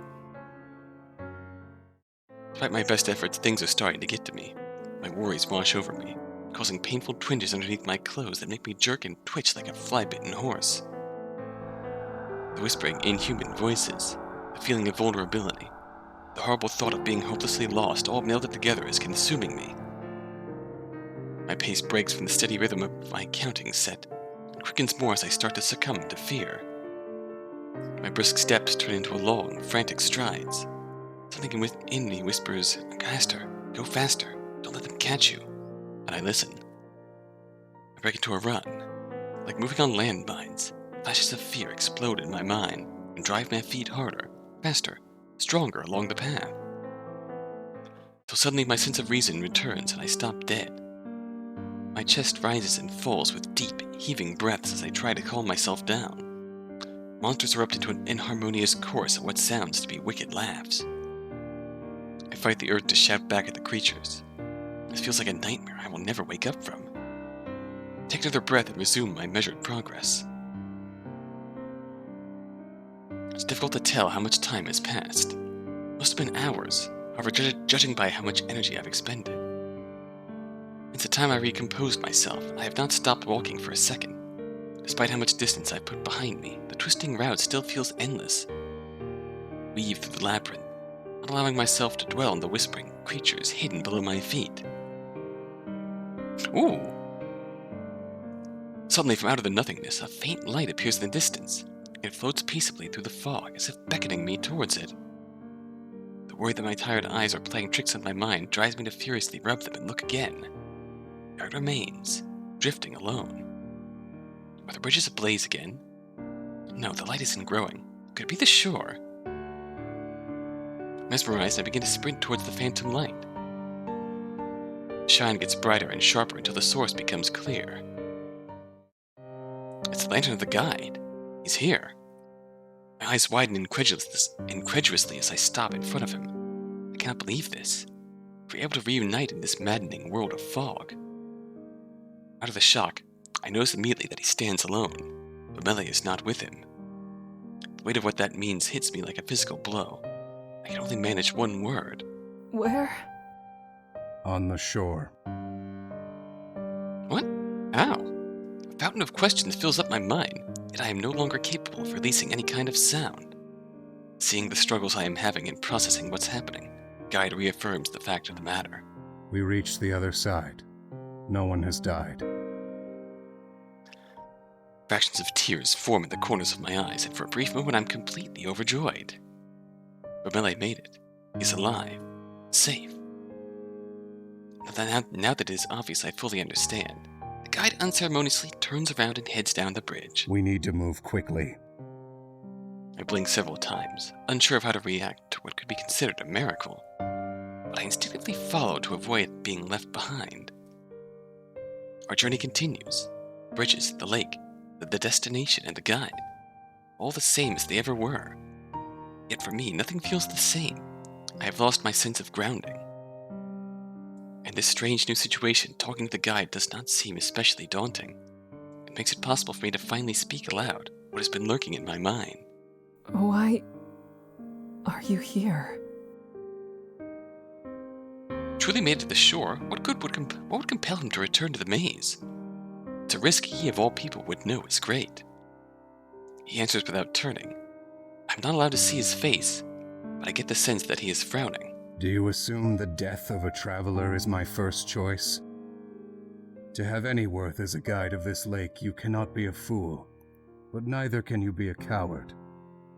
Despite my best efforts, things are starting to get to me. My worries wash over me, causing painful twinges underneath my clothes that make me jerk and twitch like a fly-bitten horse. The whispering, inhuman voices, the feeling of vulnerability, the horrible thought of being hopelessly lost all melded together is consuming me. My pace breaks from the steady rhythm of my counting set, and quickens more as I start to succumb to fear. My brisk steps turn into long, frantic strides. Something within me whispers, "Faster, go faster, don't let them catch you." And I listen. I break into a run. Like moving on landmines, flashes of fear explode in my mind and drive my feet harder, faster, stronger along the path. Till suddenly my sense of reason returns and I stop dead. My chest rises and falls with deep, heaving breaths as I try to calm myself down. Monsters erupt into an inharmonious chorus of what sounds to be wicked laughs. I fight the urge to shout back at the creatures. This feels like a nightmare I will never wake up from. Take another breath and resume my measured progress. It's difficult to tell how much time has passed. Must have been hours, however, judging by how much energy I've expended. Since the time I recomposed myself, I have not stopped walking for a second. Despite how much distance I've put behind me, the twisting route still feels endless. Weave through the labyrinth, not allowing myself to dwell on the whispering creatures hidden below my feet. Ooh! Suddenly, from out of the nothingness, a faint light appears in the distance. It floats peaceably through the fog, as if beckoning me towards it. The worry that my tired eyes are playing tricks on my mind drives me to furiously rub them and look again. There it remains, drifting alone. Are the bridges ablaze again? No, the light isn't growing. Could it be the shore? Mesmerized, I begin to sprint towards the phantom light. The shine gets brighter and sharper until the source becomes clear. It's the lantern of the guide. He's here. My eyes widen incredulously as I stop in front of him. I cannot believe this. We're able to reunite in this maddening world of fog. Out of the shock, I notice immediately that he stands alone, but Melee is not with him. The weight of what that means hits me like a physical blow. I can only manage one word. Where? On the shore. What? How? A fountain of questions fills up my mind, yet I am no longer capable of releasing any kind of sound. Seeing the struggles I am having in processing what's happening, Guide reaffirms the fact of the matter. We reached the other side. No one has died. Fractions of tears form in the corners of my eyes, and for a brief moment I'm completely overjoyed. Melee made it. He's alive. Safe. Now that it is obvious I fully understand, the guide unceremoniously turns around and heads down the bridge. We need to move quickly. I blink several times, unsure of how to react to what could be considered a miracle, but I instinctively follow to avoid being left behind. Our journey continues. Bridges, the lake, the destination, and the guide. All the same as they ever were. Yet for me, nothing feels the same. I have lost my sense of grounding. In this strange new situation, talking to the guide does not seem especially daunting. It makes it possible for me to finally speak aloud what has been lurking in my mind. Why are you here? Truly made it to the shore, what would compel him to return to the maze? It's a risk he of all people would know is great. He answers without turning. I'm not allowed to see his face, but I get the sense that he is frowning. Do you assume the death of a traveler is my first choice? To have any worth as a guide of this lake, you cannot be a fool, but neither can you be a coward.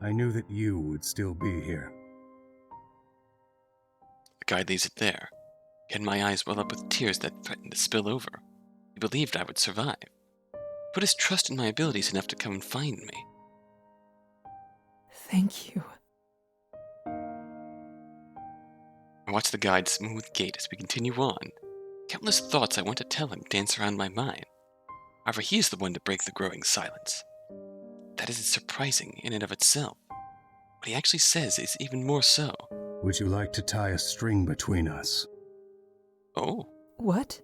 I knew that you would still be here. The guide leaves it there, yet my eyes well up with tears that threatened to spill over. He believed I would survive. He put his trust in my abilities enough to come and find me. Thank you. I watch the guide's smooth gait as we continue on. Countless thoughts I want to tell him dance around my mind. However, he is the one to break the growing silence. That is surprising in and of itself. What he actually says is even more so. Would you like to tie a string between us? Oh, What?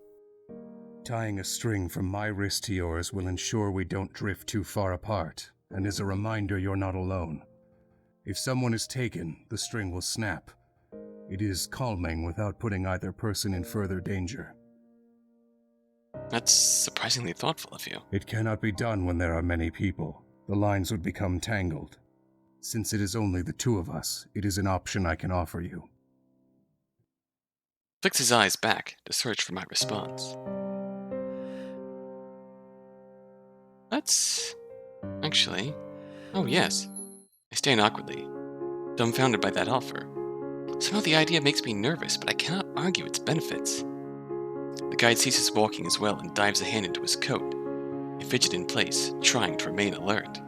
Tying a string from my wrist to yours will ensure we don't drift too far apart, and is a reminder you're not alone. If someone is taken, the string will snap. It is calming without putting either person in further danger. that's surprisingly thoughtful of you. It cannot be done when there are many people. The lines would become tangled. Since it is only the two of us, it is an option I can offer you. Flicks his eyes back to search for my response. That's... actually... Oh yes. I stand awkwardly, dumbfounded by that offer. Somehow the idea makes me nervous, but I cannot argue its benefits. The guide ceases walking as well and dives a hand into his coat. I fidget in place, trying to remain alert.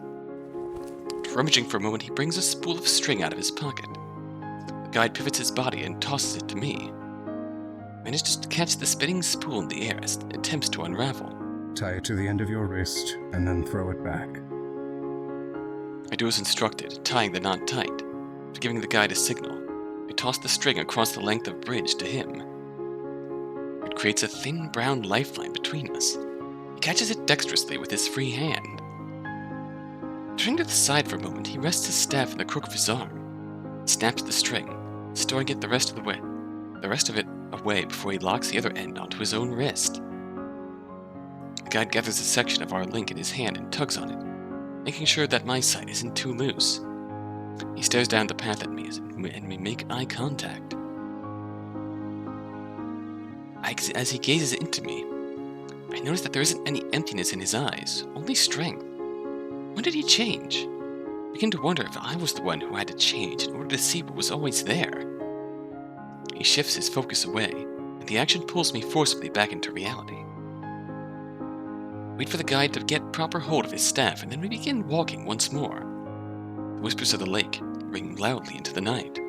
Rummaging for a moment, he brings a spool of string out of his pocket. The guide pivots his body and tosses it to me. Manages to catch the spinning spool in the air as it attempts to unravel. Tie it to the end of your wrist, and then throw it back. I do as instructed, tying the knot tight. After giving the guide a signal, I toss the string across the length of bridge to him. It creates a thin brown lifeline between us. He catches it dexterously with his free hand. Turning to the side for a moment, he rests his staff in the crook of his arm, snaps the string, storing it the rest of it away before he locks the other end onto his own wrist. The guide gathers a section of our link in his hand and tugs on it, making sure that my side isn't too loose. He stares down the path at me and we make eye contact. As he gazes into me, I notice that there isn't any emptiness in his eyes, only strength. When did he change? I begin to wonder if I was the one who had to change in order to see what was always there. He shifts his focus away, and the action pulls me forcibly back into reality. Wait for the guide to get proper hold of his staff, and then we begin walking once more. The whispers of the lake ring loudly into the night.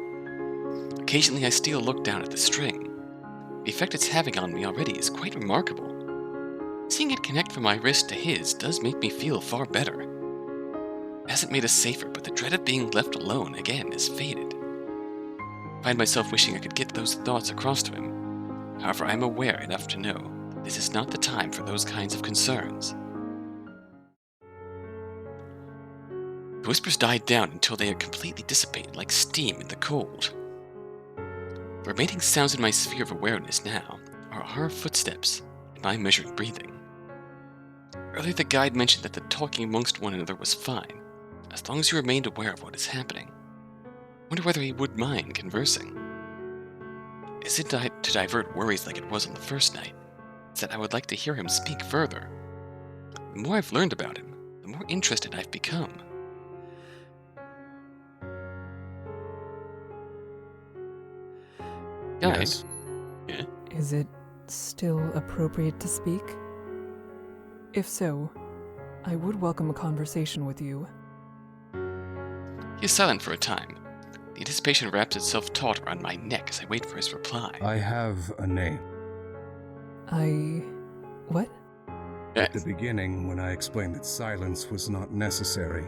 Occasionally I steal a look down at the string. The effect it's having on me already is quite remarkable. Seeing it connect from my wrist to his does make me feel far better. It hasn't made us safer, but the dread of being left alone again has faded. I find myself wishing I could get those thoughts across to him. However, I am aware enough to know this is not the time for those kinds of concerns. The whispers died down until they had completely dissipated like steam in the cold. The remaining sounds in my sphere of awareness now are our footsteps and my measured breathing. Earlier the guide mentioned that the talking amongst one another was fine, as long as you remained aware of what is happening. Wonder whether he would mind conversing. Is it to divert worries like it was on the first night? Is that I would like to hear him speak further? The more I've learned about him, the more interested I've become. Guide? Yes? Yeah? Is it still appropriate to speak? If so, I would welcome a conversation with you. He is silent for a time. The anticipation wraps itself taut around my neck as I wait for his reply. I have a name. What? At the beginning, when I explained that silence was not necessary,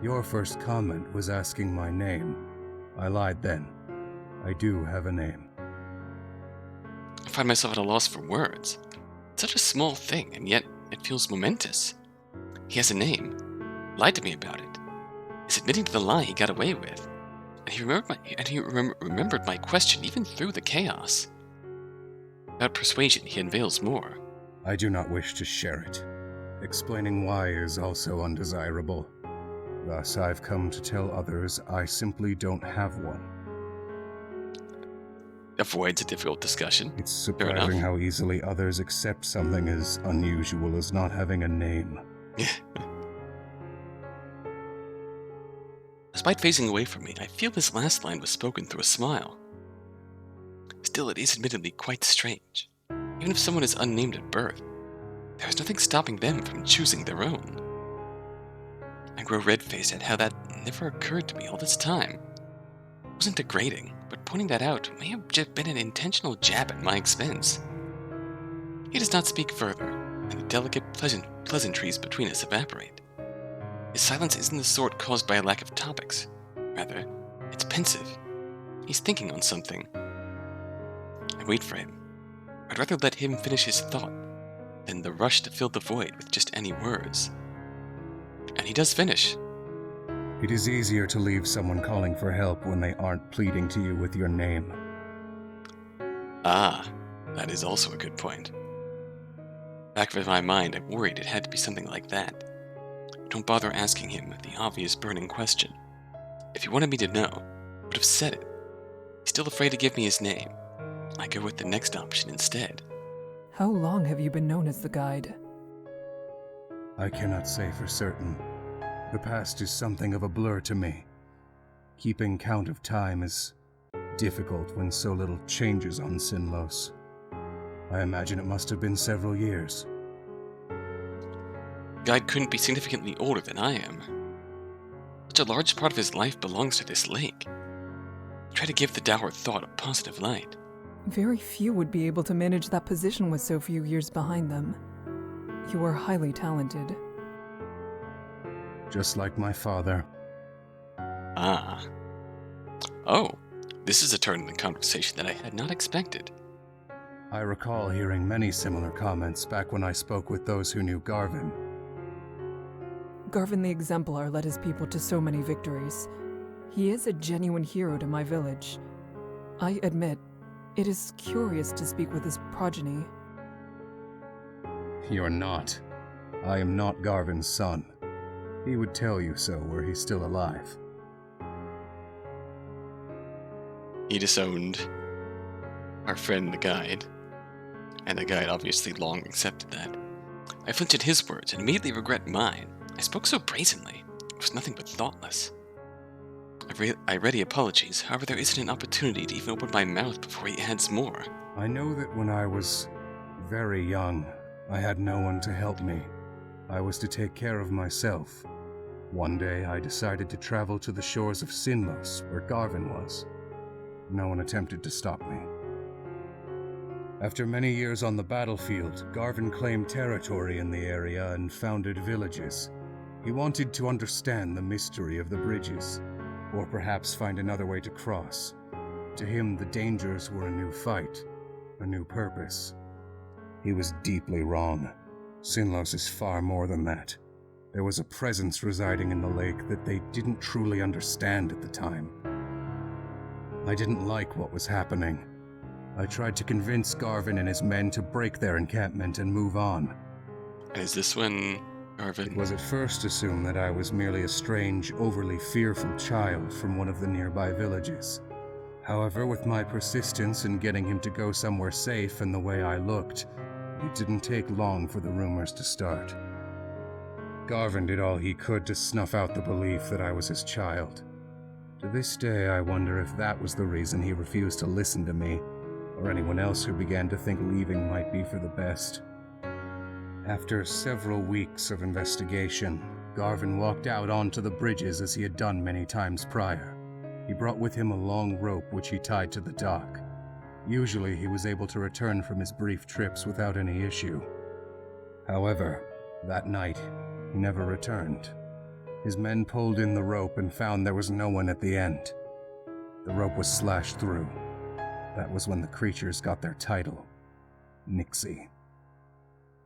your first comment was asking my name. I lied then. I do have a name. I find myself at a loss for words. It's such a small thing, and yet it feels momentous. He has a name. Lied to me about it. Is admitting to the lie he got away with. And he remembered my question even through the chaos. Without persuasion, he unveils more. I do not wish to share it. Explaining why is also undesirable. Thus, I've come to tell others I simply don't have one. Avoids a difficult discussion. It's surprising how easily others accept something as unusual as not having a name. Despite facing away from me, I feel this last line was spoken through a smile. Still, it is admittedly quite strange. Even if someone is unnamed at birth, there is nothing stopping them from choosing their own. I grow red-faced at how that never occurred to me all this time. It wasn't degrading, but pointing that out may have just been an intentional jab at my expense. He does not speak further, and the delicate pleasantries between us evaporate. His silence isn't the sort caused by a lack of topics. Rather, it's pensive. He's thinking on something. I wait for him. I'd rather let him finish his thought than the rush to fill the void with just any words. And he does finish. It is easier to leave someone calling for help when they aren't pleading to you with your name. Ah, that is also a good point. Back of my mind, I worried it had to be something like that. Don't bother asking him the obvious burning question. If he wanted me to know, I would have said it. He's still afraid to give me his name. I go with the next option instead. How long have you been known as the Guide? I cannot say for certain. The past is something of a blur to me. Keeping count of time is difficult when so little changes on Sinnlos. I imagine it must have been several years. Guide couldn't be significantly older than I am. Such a large part of his life belongs to this lake. Try to give the dour thought a positive light. Very few would be able to manage that position with so few years behind them. You are highly talented. Just like my father. Ah. Oh, this is a turn in the conversation that I had not expected. I recall hearing many similar comments back when I spoke with those who knew Garvin. Garvin the Exemplar led his people to so many victories. He is a genuine hero to my village. I admit, it is curious to speak with his progeny. You're not. I am not Garvin's son. He would tell you so were he still alive. He disowned our friend the Guide, and the Guide obviously long accepted that. I flinched at his words and immediately regret mine. I spoke so brazenly. It was nothing but thoughtless. I ready apologies, however there isn't an opportunity to even open my mouth before he adds more. I know that when I was very young, I had no one to help me. I was to take care of myself. One day I decided to travel to the shores of Sinnlos, where Garvin was. No one attempted to stop me. After many years on the battlefield, Garvin claimed territory in the area and founded villages. He wanted to understand the mystery of the bridges, or perhaps find another way to cross. To him, the dangers were a new fight, a new purpose. He was deeply wrong. Sinnlos is far more than that. There was a presence residing in the lake that they didn't truly understand at the time. I didn't like what was happening. I tried to convince Garvin and his men to break their encampment and move on. And is this when Garvin... It was at first assumed that I was merely a strange, overly fearful child from one of the nearby villages. However, with my persistence in getting him to go somewhere safe and the way I looked, it didn't take long for the rumors to start. Garvin did all he could to snuff out the belief that I was his child. To this day, I wonder if that was the reason he refused to listen to me, or anyone else who began to think leaving might be for the best. After several weeks of investigation, Garvin walked out onto the bridges as he had done many times prior. He brought with him a long rope which he tied to the dock. Usually he was able to return from his brief trips without any issue. However, that night, he never returned. His men pulled in the rope and found there was no one at the end. The rope was slashed through. That was when the creatures got their title, Nixie.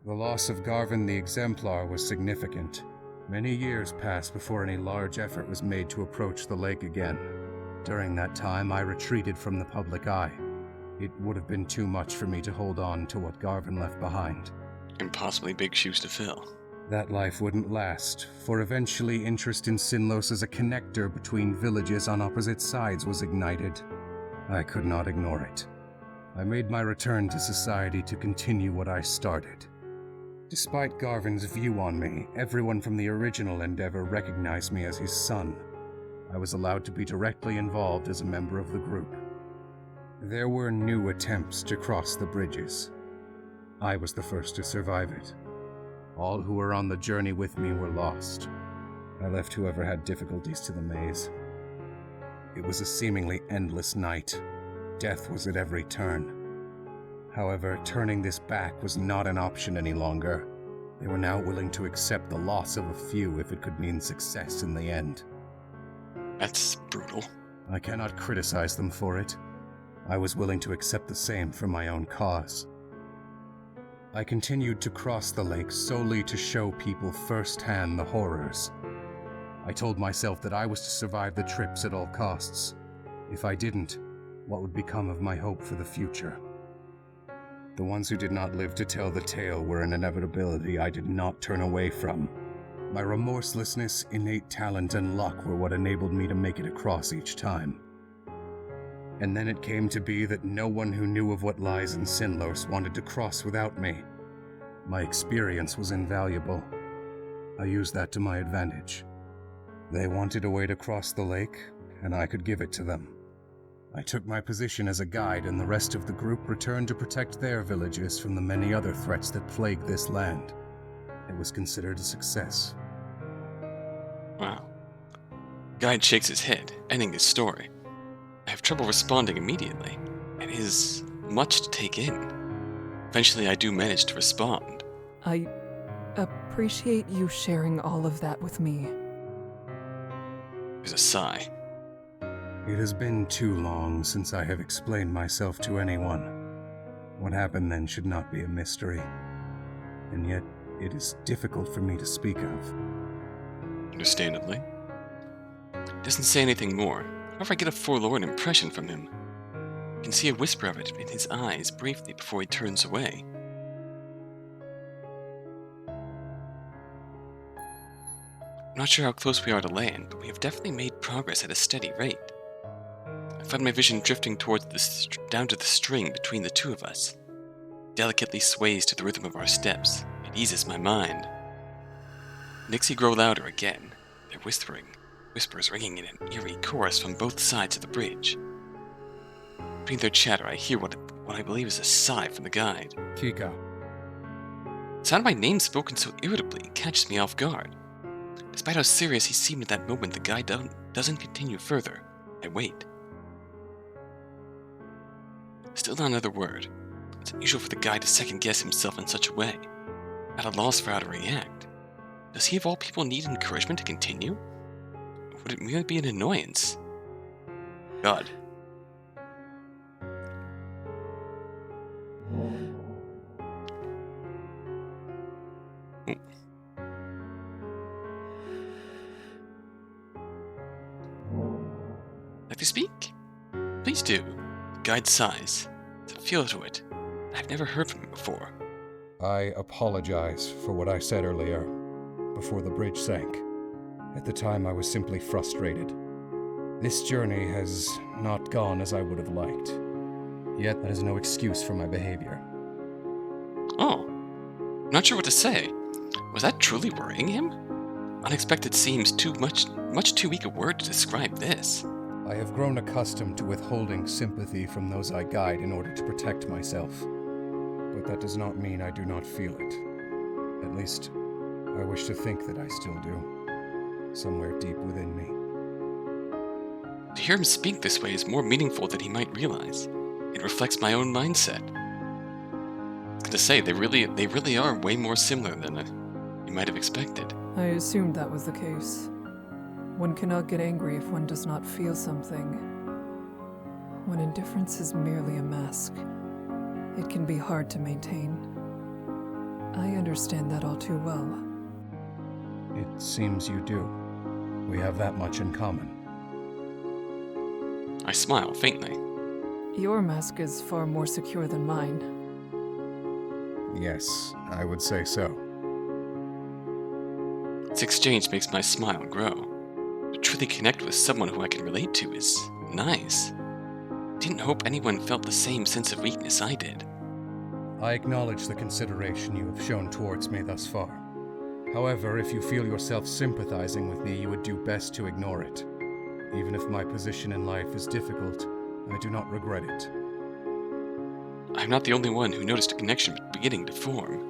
The loss of Garvin the Exemplar was significant. Many years passed before any large effort was made to approach the lake again. During that time, I retreated from the public eye. It would have been too much for me to hold on to what Garvin left behind. Impossibly big shoes to fill. That life wouldn't last, for eventually interest in Sinnlos as a connector between villages on opposite sides was ignited. I could not ignore it. I made my return to society to continue what I started. Despite Garvin's view on me, everyone from the original endeavor recognized me as his son. I was allowed to be directly involved as a member of the group. There were new attempts to cross the bridges. I was the first to survive it. All who were on the journey with me were lost. I left whoever had difficulties to the maze. It was a seemingly endless night. Death was at every turn. However, turning this back was not an option any longer. They were now willing to accept the loss of a few if it could mean success in the end. That's brutal. I cannot criticize them for it. I was willing to accept the same for my own cause. I continued to cross the lake solely to show people firsthand the horrors. I told myself that I was to survive the trips at all costs. If I didn't, what would become of my hope for the future? The ones who did not live to tell the tale were an inevitability I did not turn away from. My remorselessness, innate talent, and luck were what enabled me to make it across each time. And then it came to be that no one who knew of what lies in Sinnlos wanted to cross without me. My experience was invaluable. I used that to my advantage. They wanted a way to cross the lake, and I could give it to them. I took my position as a guide, and the rest of the group returned to protect their villages from the many other threats that plagued this land. It was considered a success. Wow. Guide shakes his head, ending his story. I have trouble responding immediately. It is much to take in. Eventually I do manage to respond. I appreciate you sharing all of that with me. There's a sigh. It has been too long since I have explained myself to anyone. What happened then should not be a mystery. And yet, it is difficult for me to speak of. Understandably. He doesn't say anything more. However, I get a forlorn impression from him. I can see a whisper of it in his eyes briefly before he turns away. I'm not sure how close we are to land, but we have definitely made progress at a steady rate. I find my vision drifting towards down to the string between the two of us. It delicately sways to the rhythm of our steps. It eases my mind. Nixie grow louder again. They're whispers ringing in an eerie chorus from both sides of the bridge. Between their chatter, I hear what I believe is a sigh from the guide. Kika. The sound of my name spoken so irritably catches me off guard. Despite how serious he seemed at that moment, the guide doesn't continue further. I wait. Still not another word. It's unusual for the guide to second-guess himself in such a way. At a loss for how to react. Does he of all people need encouragement to continue? Or would it merely be an annoyance? God. If you speak, please do. The guide sighs. There's a feel to it. I've never heard from him before. I apologize for what I said earlier, before the bridge sank. At the time, I was simply frustrated. This journey has not gone as I would have liked. Yet, that is no excuse for my behavior. Oh. I'm not sure what to say. Was that truly worrying him? Unexpected seems much too weak a word to describe this. I have grown accustomed to withholding sympathy from those I guide in order to protect myself. But that does not mean I do not feel it. At least, I wish to think that I still do. Somewhere deep within me. To hear him speak this way is more meaningful than he might realize. It reflects my own mindset. I was gonna say, they really are way more similar than you might have expected. I assumed that was the case. One cannot get angry if one does not feel something. When indifference is merely a mask, it can be hard to maintain. I understand that all too well. It seems you do. We have that much in common. I smile faintly. Your mask is far more secure than mine. Yes, I would say so. This exchange makes my smile grow. To truly connect with someone who I can relate to is nice. I didn't hope anyone felt the same sense of weakness I did. I acknowledge the consideration you have shown towards me thus far. However, if you feel yourself sympathizing with me, you would do best to ignore it. Even if my position in life is difficult, I do not regret it. I'm not the only one who noticed a connection beginning to form.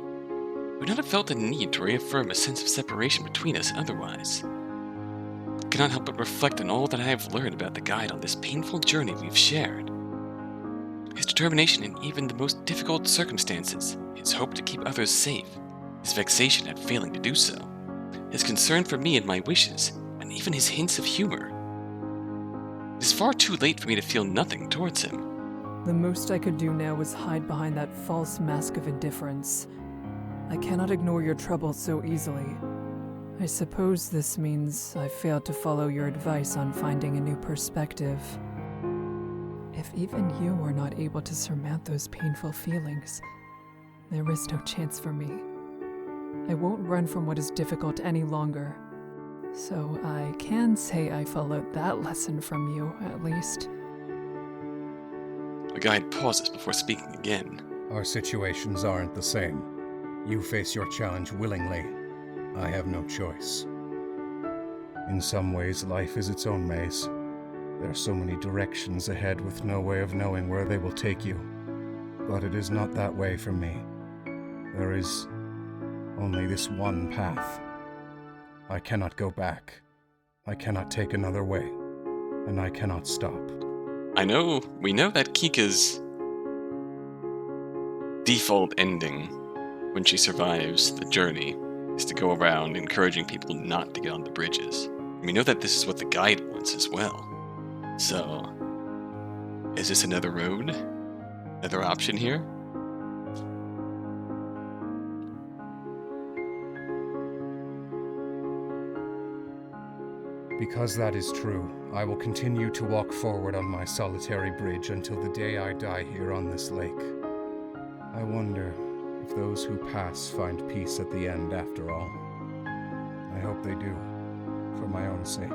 I would not have felt the need to reaffirm a sense of separation between us otherwise. I cannot help but reflect on all that I have learned about the guide on this painful journey we've shared. His determination in even the most difficult circumstances, his hope to keep others safe, his vexation at failing to do so, his concern for me and my wishes, and even his hints of humor. It is far too late for me to feel nothing towards him. The most I could do now was hide behind that false mask of indifference. I cannot ignore your troubles so easily. I suppose this means I failed to follow your advice on finding a new perspective. If even you are not able to surmount those painful feelings, there is no chance for me. I won't run from what is difficult any longer. So I can say I followed that lesson from you, at least. The guide pauses before speaking again. Our situations aren't the same. You face your challenge willingly. I have no choice. In some ways, life is its own maze. There are so many directions ahead with no way of knowing where they will take you. But it is not that way for me. There is only this one path. I cannot go back. I cannot take another way. And I cannot stop. We know that Kika's default ending when she survives the journey is to go around encouraging people not to get on the bridges. We know that this is what the guide wants as well. So, is this another road? Another option here? Because that is true, I will continue to walk forward on my solitary bridge until the day I die here on this lake. I wonder if those who pass find peace at the end after all. I hope they do, for my own sake.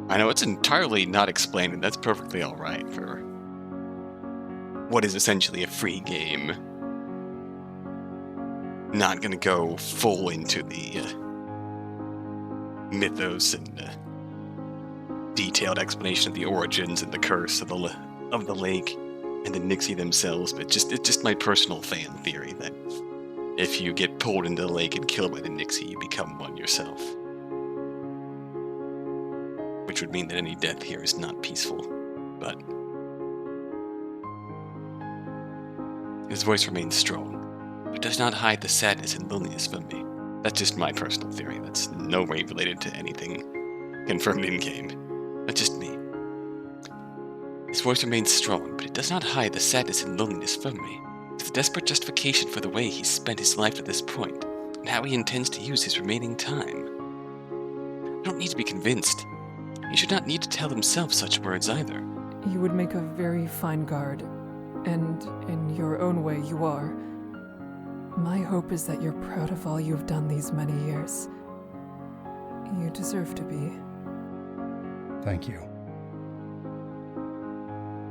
I know it's entirely not explained, and that's perfectly alright for what is essentially a free game. Not gonna go full into the mythos and detailed explanation of the origins and the curse of the lake and the Nixie themselves, but it's just my personal fan theory that if you get pulled into the lake and killed by the Nixie, you become one yourself. Which would mean that any death here is not peaceful, but his voice remains strong, but does not hide the sadness and loneliness from me. That's just my personal theory. That's no way related to anything confirmed in-game. That's just me. His voice remains strong, but it does not hide the sadness and loneliness from me. It's a desperate justification for the way he's spent his life to this point, and how he intends to use his remaining time. I don't need to be convinced. He should not need to tell himself such words either. You would make a very fine guard, and in your own way you are. My hope is that you're proud of all you've done these many years. You deserve to be. Thank you.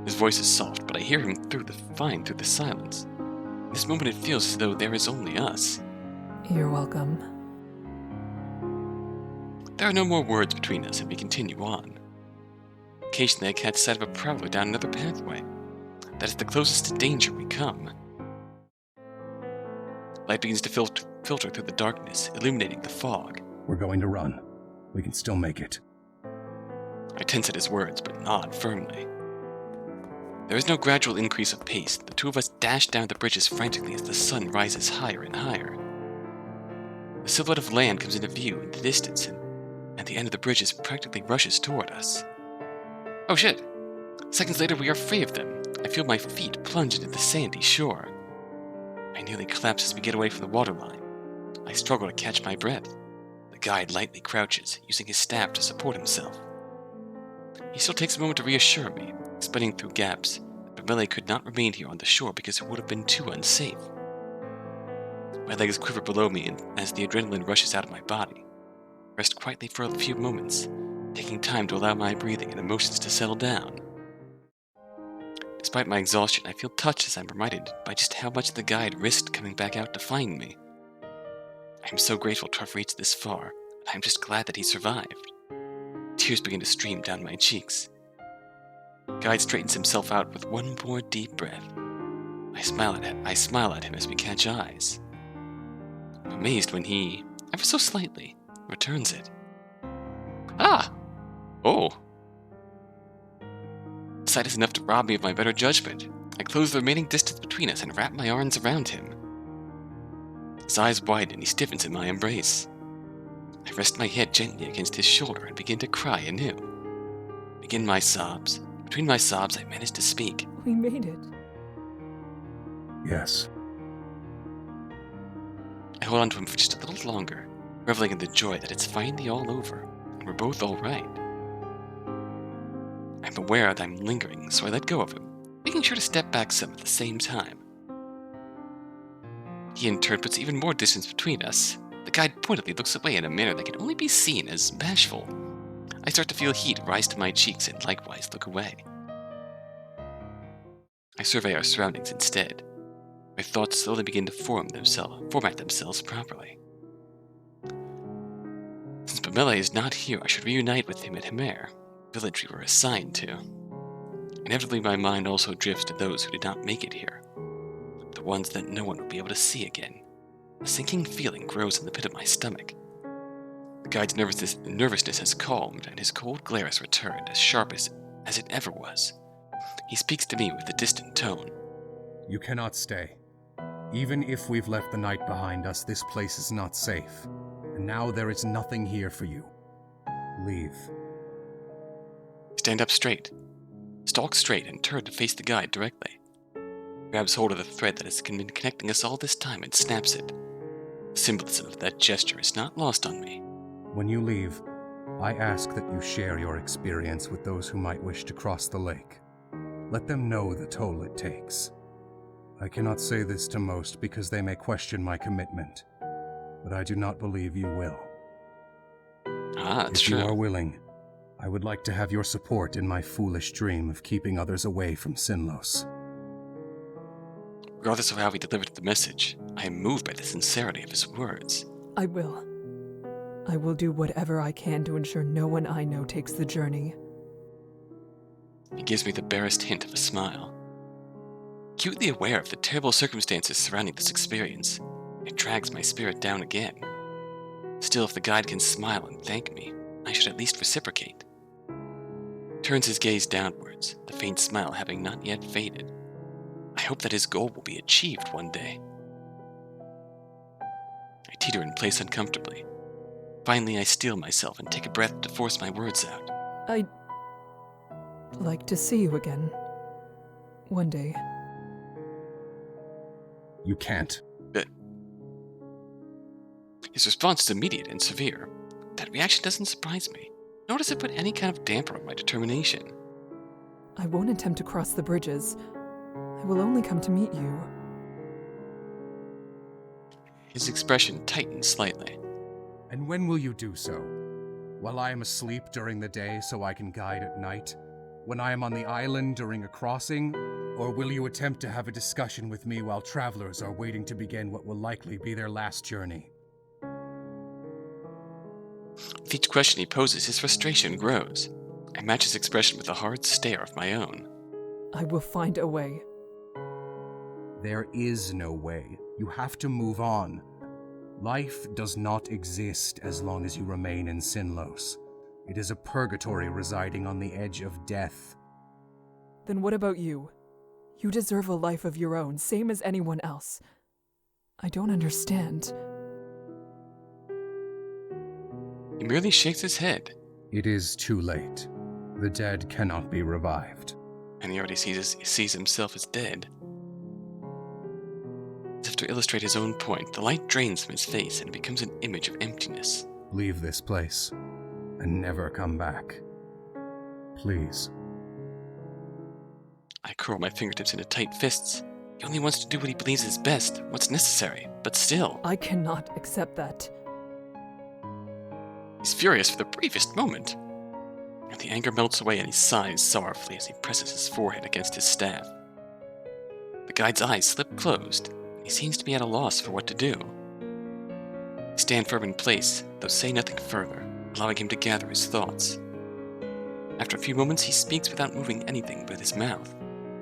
His voice is soft, but I hear him through the silence. In this moment it feels as though there is only us. You're welcome. There are no more words between us, and we continue on. Occasionally I catch sight of a prowler down another pathway. That is the closest to danger we come. Light begins to filter through the darkness, illuminating the fog. We're going to run. We can still make it. I tense at his words, but nod firmly. There is no gradual increase of pace. The two of us dash down the bridges frantically as the sun rises higher and higher. The silhouette of land comes into view in the distance, and the end of the bridges practically rushes toward us. Oh shit! Seconds later, we are free of them. I feel my feet plunge into the sandy shore. I nearly collapse as we get away from the waterline. I struggle to catch my breath. The guide lightly crouches, using his staff to support himself. He still takes a moment to reassure me, explaining through gaps that Bamele could not remain here on the shore because it would have been too unsafe. My legs quiver below me, and as the adrenaline rushes out of my body, I rest quietly for a few moments, taking time to allow my breathing and emotions to settle down. Despite my exhaustion, I feel touched as I'm reminded by just how much the guide risked coming back out to find me. I am so grateful to have reached this far, and I am just glad that he survived. Tears begin to stream down my cheeks. The guide straightens himself out with one more deep breath. I smile at him as we catch eyes. I'm amazed when he, ever so slightly, returns it. Ah! Oh! The sight is enough to rob me of my better judgment. I close the remaining distance between us and wrap my arms around him. His eyes widen and he stiffens in my embrace. I rest my head gently against his shoulder and begin to cry anew. Between my sobs, I manage to speak. We made it. Yes. I hold on to him for just a little longer, reveling in the joy that it's finally all over, and we're both all right. I'm aware that I'm lingering, so I let go of him, making sure to step back some at the same time. He in turn puts even more distance between us. The guide pointedly looks away in a manner that can only be seen as bashful. I start to feel heat rise to my cheeks and likewise look away. I survey our surroundings instead. My thoughts slowly begin to format themselves properly. Since Bamele is not here, I should reunite with him at Himer, village we were assigned to. Inevitably, my mind also drifts to those who did not make it here, the ones that no one will be able to see again. A sinking feeling grows in the pit of my stomach. The guide's nervousness has calmed, and his cold glare has returned, as sharp as it ever was. He speaks to me with a distant tone. You cannot stay. Even if we've left the night behind us, this place is not safe. And now there is nothing here for you. Leave. Stand up straight. Stalk straight and turn to face the guide directly. Grabs hold of the thread that has been connecting us all this time and snaps it. The symbolism of that gesture is not lost on me. When you leave, I ask that you share your experience with those who might wish to cross the lake. Let them know the toll it takes. I cannot say this to most because they may question my commitment, but I do not believe you will. That's if true. you are willing, I would like to have your support in my foolish dream of keeping others away from Sinnlos. Regardless of how he delivered the message, I am moved by the sincerity of his words. I will. I will do whatever I can to ensure no one I know takes the journey. He gives me the barest hint of a smile. Acutely aware of the terrible circumstances surrounding this experience, it drags my spirit down again. Still, if the guide can smile and thank me, I should at least reciprocate. Turns his gaze downwards, the faint smile having not yet faded. I hope that his goal will be achieved one day. I teeter in place uncomfortably. Finally, I steel myself and take a breath to force my words out. I'd like to see you again. One day. You can't. His response is immediate and severe. That reaction doesn't surprise me, nor does it put any kind of damper on my determination. I won't attempt to cross the bridges. I will only come to meet you. His expression tightens slightly. And when will you do so? While I am asleep during the day so I can guide at night? When I am on the island during a crossing? Or will you attempt to have a discussion with me while travelers are waiting to begin what will likely be their last journey? With each question he poses, his frustration grows. I match his expression with a hard stare of my own. I will find a way. There is no way. You have to move on. Life does not exist as long as you remain in Sinnlos. It is a purgatory residing on the edge of death. Then what about you? You deserve a life of your own, same as anyone else. I don't understand. He merely shakes his head. It is too late. The dead cannot be revived. And he already sees himself as dead. As if to illustrate his own point, the light drains from his face and it becomes an image of emptiness. Leave this place and never come back. Please. I curl my fingertips into tight fists. He only wants to do what he believes is best, what's necessary, but still. I cannot accept that. He's furious for the briefest moment. And the anger melts away and he sighs sorrowfully as he presses his forehead against his staff. The guide's eyes slip closed, and he seems to be at a loss for what to do. I stand firm in place, though say nothing further, allowing him to gather his thoughts. After a few moments, he speaks without moving anything but his mouth.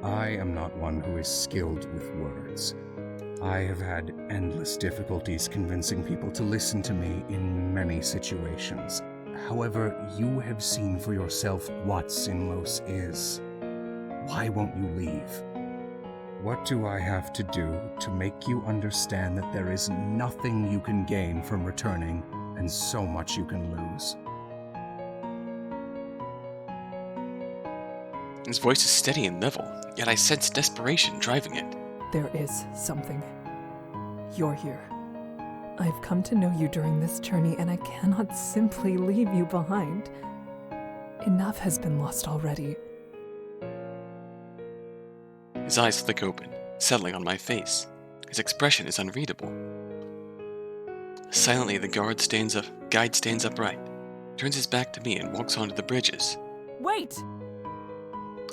I am not one who is skilled with words. I have had endless difficulties convincing people to listen to me in many situations. However, you have seen for yourself what Sinnlos is. Why won't you leave? What do I have to do to make you understand that there is nothing you can gain from returning and so much you can lose? His voice is steady and level, yet I sense desperation driving it. There is something. You're here. I've come to know you during this journey, and I cannot simply leave you behind. Enough has been lost already. His eyes flick open, settling on my face. His expression is unreadable. Silently, the guide stands upright, turns his back to me, and walks onto the bridges. Wait!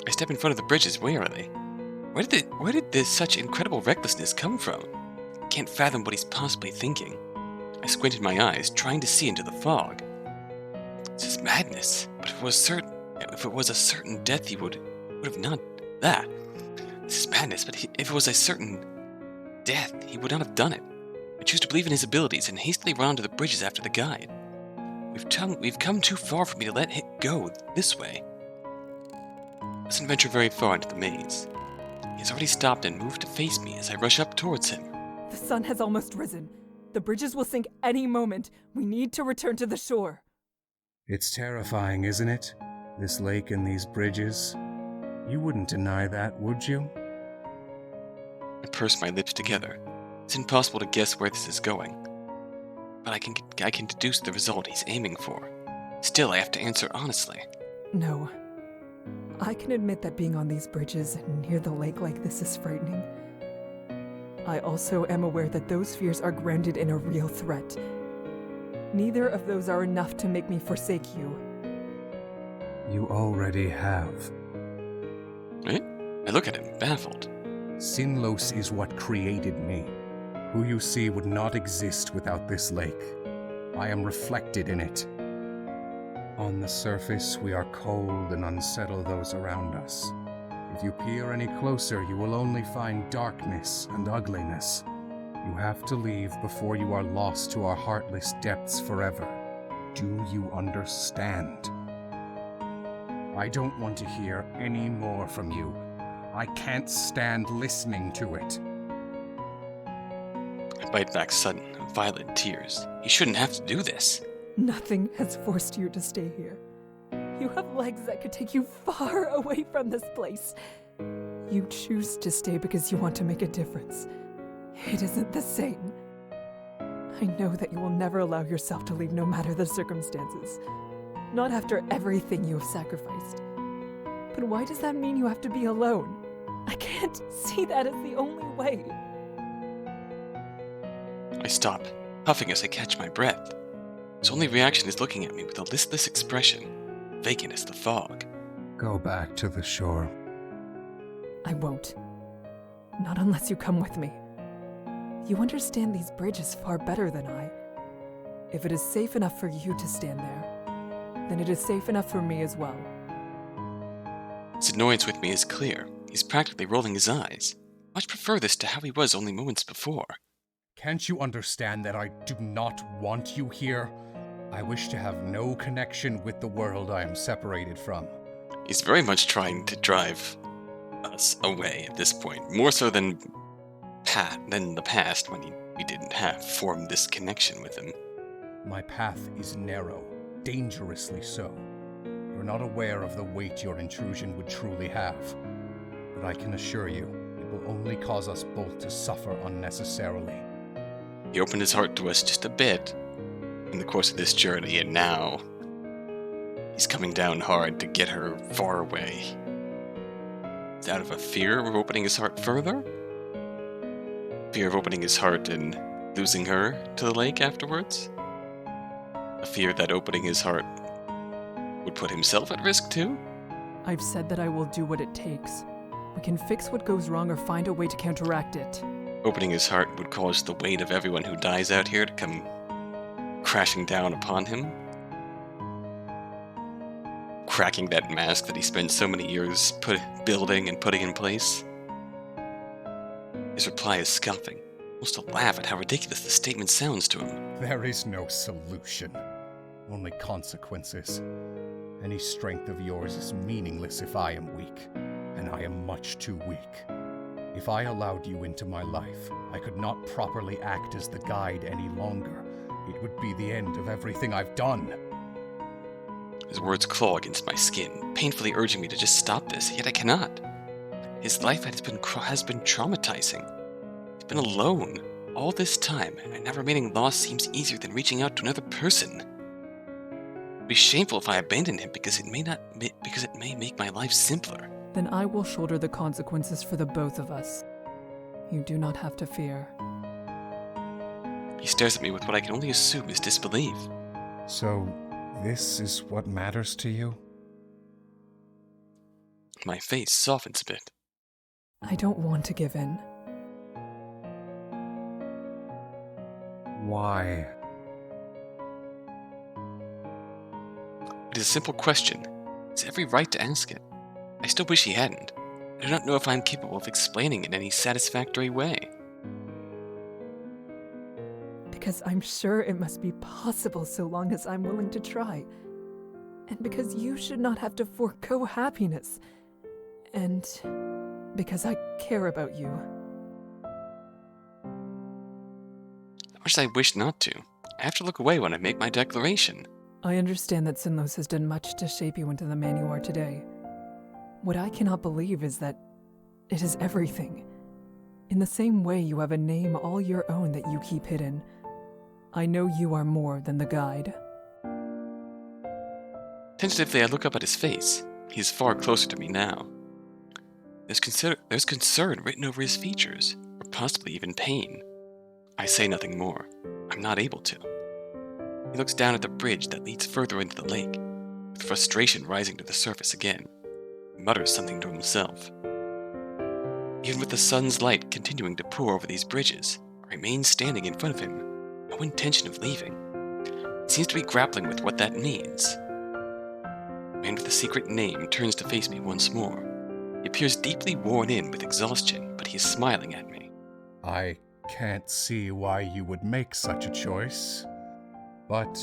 I step in front of the bridges warily. Where did this such incredible recklessness come from? I can't fathom what he's possibly thinking. I squinted my eyes, trying to see into the fog. This is madness. But if it was a certain death, he would have not that. This is madness. But if it was a certain death, he would not have done it. I choose to believe in his abilities and hastily run onto the bridges after the guide. We've come too far for me to let it go this way. I doesn't venture very far into the maze. He has already stopped and moved to face me as I rush up towards him. The sun has almost risen. The bridges will sink any moment. We need to return to the shore. It's terrifying, isn't it? This lake and these bridges. You wouldn't deny that, would you? I purse my lips together. It's impossible to guess where this is going. But I can deduce the result he's aiming for. Still, I have to answer honestly. No. I can admit that being on these bridges and near the lake like this is frightening. I also am aware that those fears are grounded in a real threat. Neither of those are enough to make me forsake you. You already have. Eh? I look at him, baffled. Sinnlos is what created me. Who you see would not exist without this lake. I am reflected in it. On the surface, we are cold and unsettle those around us. If you peer any closer, you will only find darkness and ugliness. You have to leave before you are lost to our heartless depths forever. Do you understand? I don't want to hear any more from you. I can't stand listening to it. I bite back sudden, violent tears. He shouldn't have to do this. Nothing has forced you to stay here. You have legs that could take you far away from this place. You choose to stay because you want to make a difference. It isn't the same. I know that you will never allow yourself to leave no matter the circumstances. Not after everything you have sacrificed. But why does that mean you have to be alone? I can't see that as the only way. I stop, puffing as I catch my breath. His only reaction is looking at me with a listless expression, vacant as the fog. Go back to the shore. I won't. Not unless you come with me. You understand these bridges far better than I. If it is safe enough for you to stand there, then it is safe enough for me as well. His annoyance with me is clear. He's practically rolling his eyes. Much prefer this to how he was only moments before. Can't you understand that I do not want you here? I wish to have no connection with the world I am separated from. He's very much trying to drive us away at this point, more so than the past when we didn't have formed this connection with him. My path is narrow, dangerously so. You're not aware of the weight your intrusion would truly have. But I can assure you, it will only cause us both to suffer unnecessarily. He opened his heart to us just a bit in the course of this journey, and now he's coming down hard to get her far away. Is it out of a fear of opening his heart further? Fear of opening his heart and losing her to the lake afterwards? A fear that opening his heart would put himself at risk too? I've said that I will do what it takes. We can fix what goes wrong or find a way to counteract it. Opening his heart would cause the weight of everyone who dies out here to come crashing down upon him. Cracking that mask that he spent so many years building and putting in place. His reply is scoffing, almost a laugh at how ridiculous the statement sounds to him. There is no solution, only consequences. Any strength of yours is meaningless if I am weak, and I am much too weak. If I allowed you into my life, I could not properly act as the guide any longer. It would be the end of everything I've done. His words claw against my skin, painfully urging me to just stop this, yet I cannot. His life has been traumatizing. He's been alone all this time, and now remaining lost seems easier than reaching out to another person. It would be shameful if I abandoned him because it may make my life simpler. Then I will shoulder the consequences for the both of us. You do not have to fear. He stares at me with what I can only assume is disbelief. So, this is what matters to you? My face softens a bit. I don't want to give in. Why? It is a simple question. He has every right to ask it. I still wish he hadn't. I do not know if I am capable of explaining it in any satisfactory way. Because I'm sure it must be possible so long as I'm willing to try. And because you should not have to forego happiness. And because I care about you. Much as I wish not to, I have to look away when I make my declaration. I understand that Sinnlos has done much to shape you into the man you are today. What I cannot believe is that it is everything. In the same way you have a name all your own that you keep hidden, I know you are more than the guide. Tentatively, I look up at his face. He is far closer to me now. There's concern written over his features, or possibly even pain. I say nothing more. I'm not able to. He looks down at the bridge that leads further into the lake, with frustration rising to the surface again. He mutters something to himself. Even with the sun's light continuing to pour over these bridges, I remain standing in front of him, no intention of leaving. He seems to be grappling with what that means. The man with the secret name turns to face me once more. He appears deeply worn in with exhaustion, but he is smiling at me. I can't see why you would make such a choice, but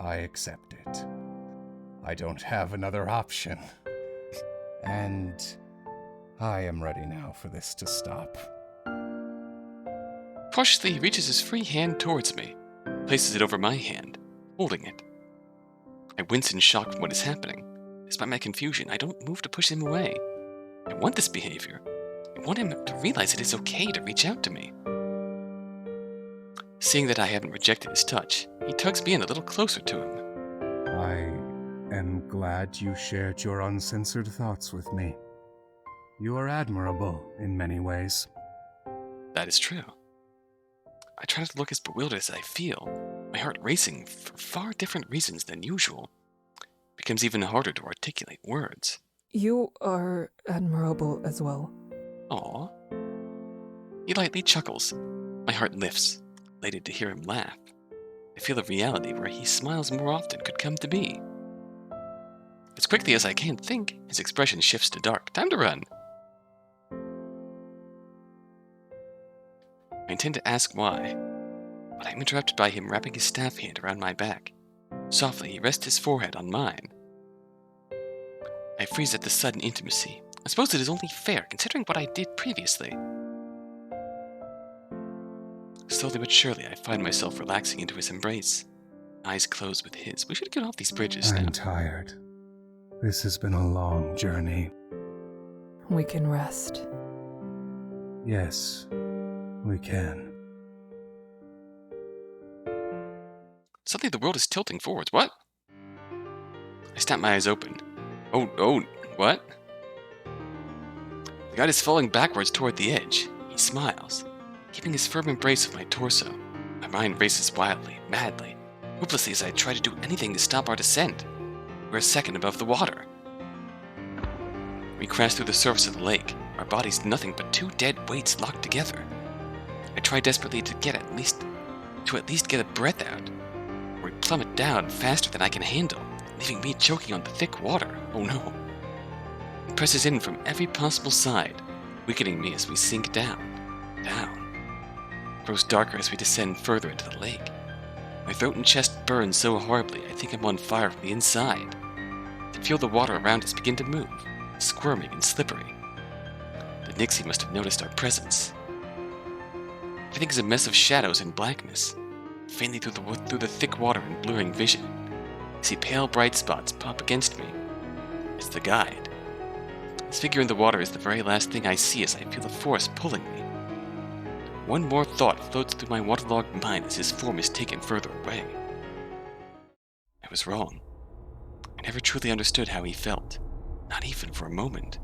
I accept it. I don't have another option. And I am ready now for this to stop. Cautiously, he reaches his free hand towards me, places it over my hand, holding it. I wince in shock from what is happening. Despite my confusion, I don't move to push him away. I want this behavior. I want him to realize it is okay to reach out to me. Seeing that I haven't rejected his touch, he tugs me in a little closer to him. I am glad you shared your uncensored thoughts with me. You are admirable in many ways. That is true. I try not to look as bewildered as I feel, my heart racing for far different reasons than usual. It becomes even harder to articulate words. You are admirable as well. Aw. He lightly chuckles. My heart lifts, elated to hear him laugh. I feel a reality where he smiles more often could come to be. As quickly as I can think, his expression shifts to dark. Time to run. I intend to ask why, but I'm interrupted by him wrapping his staff hand around my back. Softly, he rests his forehead on mine. I freeze at the sudden intimacy. I suppose it is only fair, considering what I did previously. Slowly but surely, I find myself relaxing into his embrace. Eyes closed with his. We should get off these bridges now. I'm tired. This has been a long journey. We can rest. Yes, we can. Suddenly the world is tilting forwards. What? I snap my eyes open. Oh, what? The guide is falling backwards toward the edge. He smiles, keeping his firm embrace of my torso. My mind races wildly, madly, hopelessly as I try to do anything to stop our descent. We're a second above the water. We crash through the surface of the lake, our bodies nothing but two dead weights locked together. I try desperately to at least get a breath out. We plummet down faster than I can handle, leaving me choking on the thick water. Oh no. It presses in from every possible side, weakening me as we sink down. It grows darker as we descend further into the lake. My throat and chest burn so horribly I think I'm on fire from the inside. I can feel the water around us begin to move, squirming and slippery. The Nixie must have noticed our presence. Everything is a mess of shadows and blackness. Faintly through the thick water and blurring vision, I see pale bright spots pop against me. It's the guide. His figure in the water is the very last thing I see as I feel the force pulling me. One more thought floats through my waterlogged mind as his form is taken further away. I was wrong. I never truly understood how he felt, not even for a moment.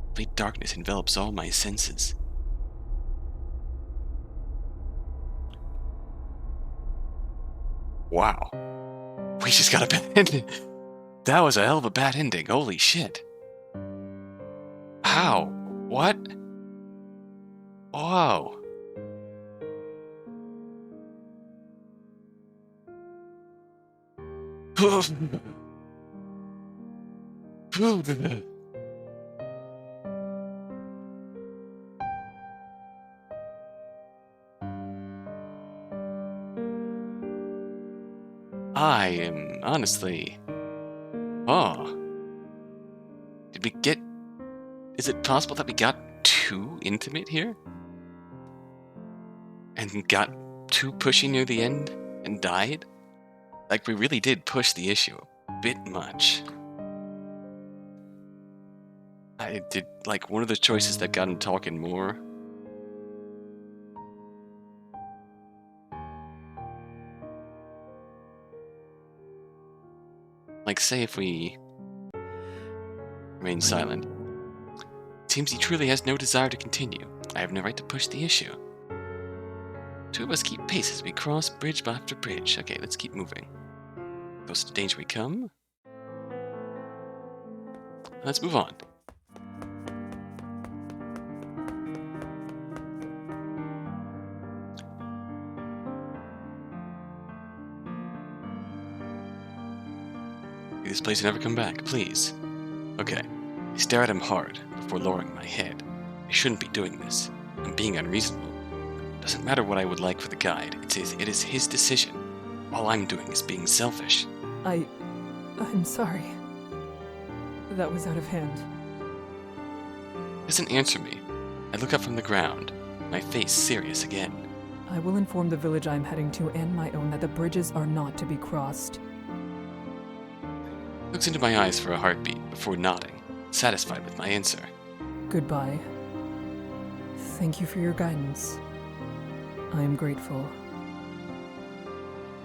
Complete darkness envelops all my senses. Wow. We just got a bad ending. That was a hell of a bad ending. Holy shit. How? What? Whoa. I am honestly... Oh. Did we get... Is it possible that we got too intimate here? And got too pushy near the end and died? Like, we really did push the issue a bit much. I did, like, one of the choices that got him talking more. Like, say if we remain silent. It seems he truly has no desire to continue. I have no right to push the issue. Two of us keep pace as we cross bridge after bridge. Okay, let's keep moving. Close to danger we come. Let's move on. This place will never come back, please. Okay. I stare at him hard before lowering my head. I shouldn't be doing this. I'm being unreasonable. Doesn't matter what I would like for the guide. It is his decision. All I'm doing is being selfish. I'm sorry. That was out of hand. He doesn't answer me. I look up from the ground, my face serious again. I will inform the village I'm heading to and my own that the bridges are not to be crossed. He looks into my eyes for a heartbeat before nodding, satisfied with my answer. Goodbye. Thank you for your guidance. I am grateful.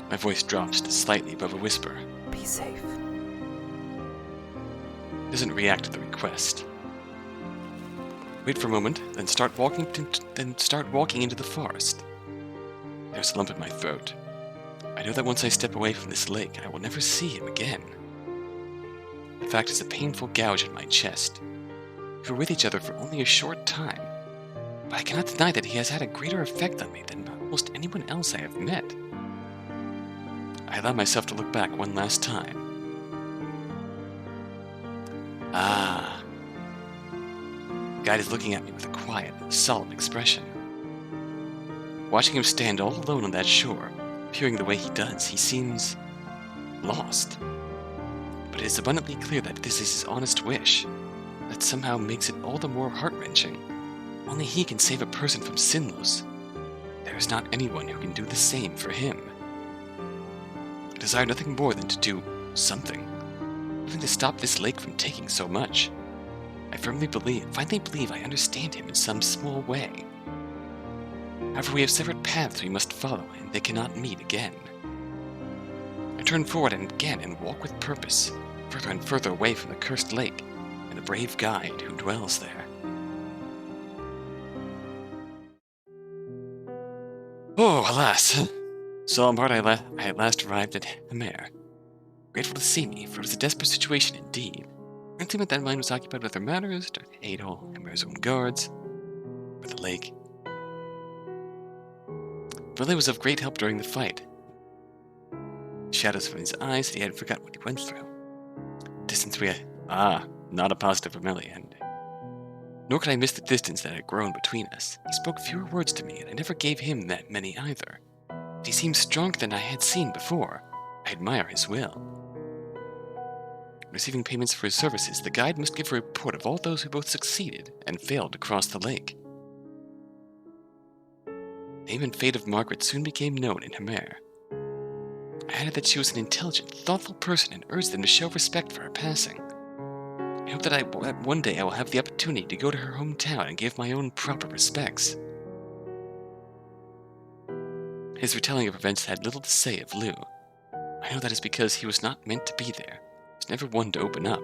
My voice drops to slightly above a whisper. Be safe. He doesn't react to the request. Wait for a moment, then start walking into the forest. There's a lump in my throat. I know that once I step away from this lake, I will never see him again. In fact, it's a painful gouge in my chest. We were with each other for only a short time, but I cannot deny that he has had a greater effect on me than almost anyone else I have met. I allow myself to look back one last time. Ah. The guide is looking at me with a quiet, solemn expression. Watching him stand all alone on that shore, appearing the way he does, he seems lost. But it is abundantly clear that this is his honest wish. That somehow makes it all the more heart-wrenching. Only he can save a person from Sinnlos. There is not anyone who can do the same for him. I desire nothing more than to do something to stop this lake from taking so much. I finally believe I understand him in some small way. However, we have separate paths we must follow, and they cannot meet again. I turn forward and again and walk with purpose, further and further away from the cursed lake and the brave guide who dwells there. Oh, alas! Solemn heart, I at last arrived at Hammer. Grateful to see me, for it was a desperate situation indeed. Apparently my mind was occupied with other matters, Darth Adol, Hammer's own guards, or the lake. Verley was of great help during the fight. Shadows from his eyes, he had forgotten what he went through. Distance not a positive familiar ending. Nor could I miss the distance that had grown between us. He spoke fewer words to me, and I never gave him that many either. But he seemed stronger than I had seen before. I admire his will. Receiving payments for his services, the guide must give a report of all those who both succeeded and failed to cross the lake. The name and fate of Margaret soon became known in Hammer. I added that she was an intelligent, thoughtful person and urged them to show respect for her passing. I hope that one day I will have the opportunity to go to her hometown and give my own proper respects. His retelling of events had little to say of Lou. I know that is because he was not meant to be there. He was never one to open up.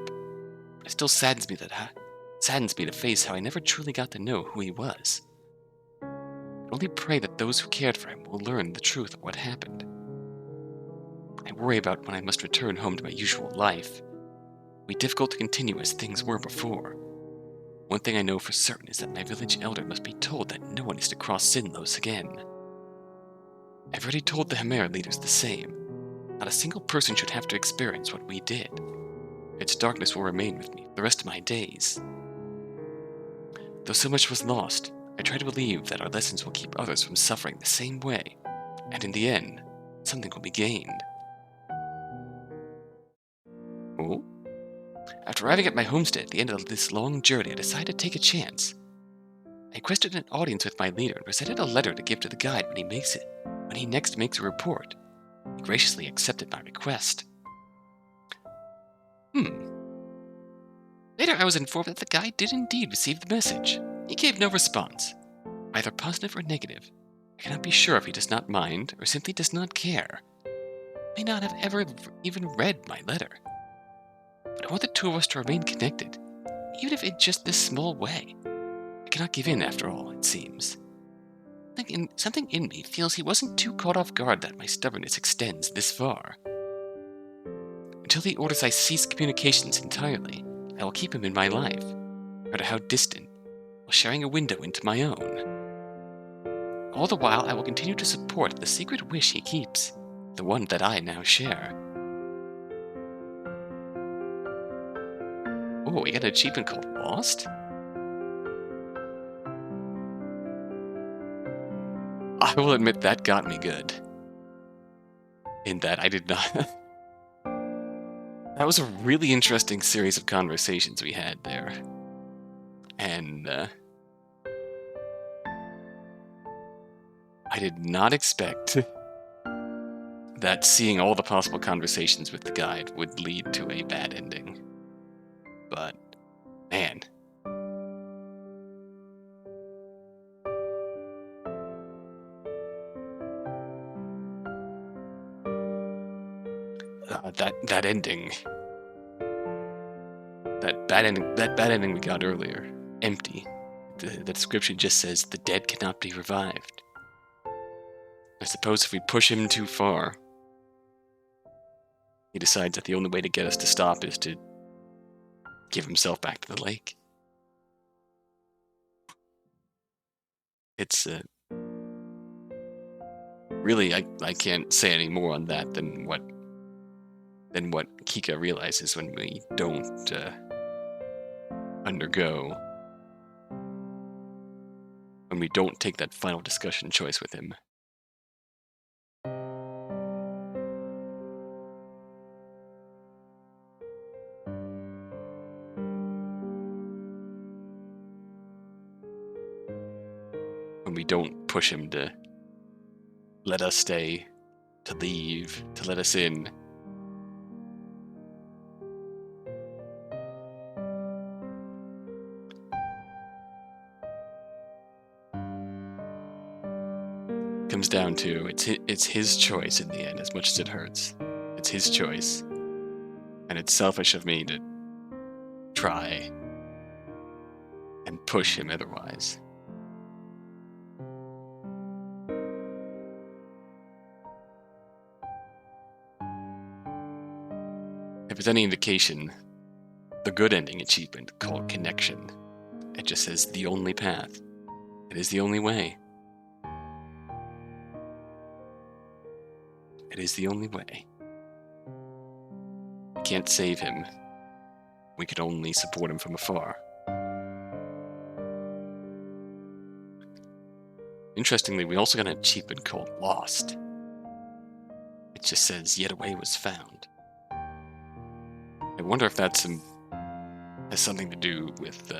But it still saddens me to face how I never truly got to know who he was. I only pray that those who cared for him will learn the truth of what happened. I worry about when I must return home to my usual life. It will be difficult to continue as things were before. One thing I know for certain is that my village elder must be told that no one is to cross Sinnlos again. I've already told the Hammer leaders the same. Not a single person should have to experience what we did. Its darkness will remain with me for the rest of my days. Though so much was lost, I try to believe that our lessons will keep others from suffering the same way, and in the end, something will be gained. Oh? After arriving at my homestead at the end of this long journey, I decided to take a chance. I requested an audience with my leader and presented a letter to give to the guide when he next makes a report. He graciously accepted my request. Later I was informed that the guide did indeed receive the message. He gave no response, either positive or negative. I cannot be sure if he does not mind or simply does not care. He may not have ever even read my letter. But I want the two of us to remain connected, even if in just this small way. I cannot give in after all, it seems. Something in me feels he wasn't too caught off guard that my stubbornness extends this far. Until he orders I cease communications entirely, I will keep him in my life, no matter how distant, while sharing a window into my own. All the while, I will continue to support the secret wish he keeps, the one that I now share. Oh, we got an achievement called Lost? I will admit that got me good. In that I did not... That was a really interesting series of conversations we had there. And, I did not expect that seeing all the possible conversations with the guide would lead to a bad ending. But, man. That ending. That bad ending we got earlier. Empty. The description just says the dead cannot be revived. I suppose if we push him too far, he decides that the only way to get us to stop is to give himself back to the lake. It's, really, I can't say any more on that than what Kika realizes when we don't, undergo when we don't take that final discussion choice with him. When we don't push him to let us stay, to leave, to let us in. Comes down to it's his choice in the end, as much as it hurts. It's his choice, and it's selfish of me to try and push him otherwise. If it's any indication, the good ending achievement called Connection, it just says the only path. It is the only way. It is the only way. We can't save him. We could only support him from afar. Interestingly, we also got an achievement called Lost. It just says, yet a way was found. I wonder if that has something to do with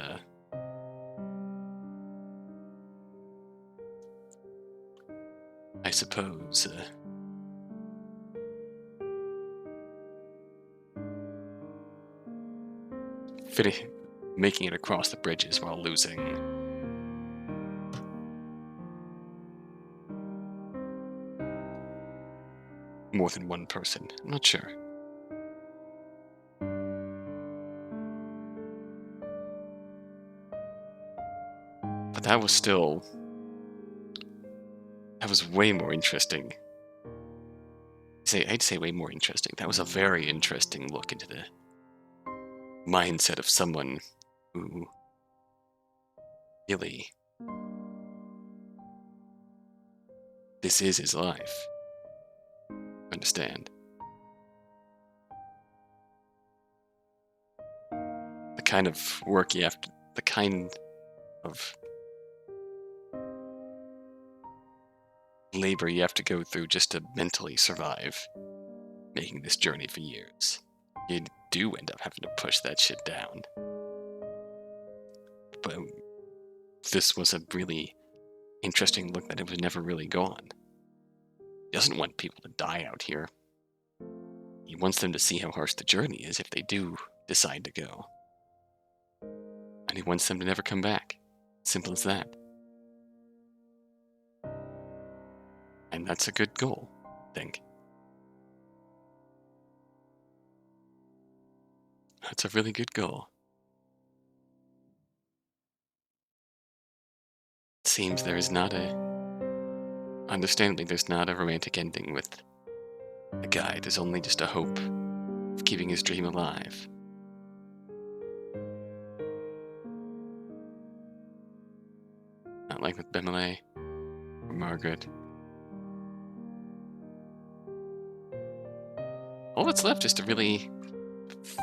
I suppose making it across the bridges while losing more than one person. I'm not sure. But that was way more interesting. I'd say way more interesting. That was a very interesting look into the mindset of someone who really, this is his life. Understand? The kind of work you have to, the kind of labor you have to go through just to mentally survive making this journey for years. You do end up having to push that shit down. But this was a really interesting look that it was never really gone. He doesn't want people to die out here. He wants them to see how harsh the journey is if they do decide to go. And he wants them to never come back. Simple as that. And that's a good goal, I think. That's a really good goal. It seems there is not understandably, there's not a romantic ending with the guy. There's only just a hope of keeping his dream alive. Not like with Bemele or Margaret. All that's left is to really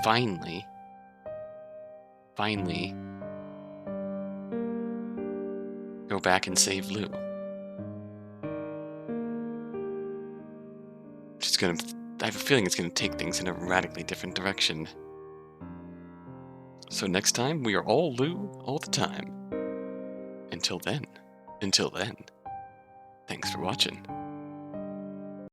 finally go back and save Lou. I have a feeling it's gonna take things in a radically different direction. So next time, we are all Lou all the time. Until then, thanks for watching.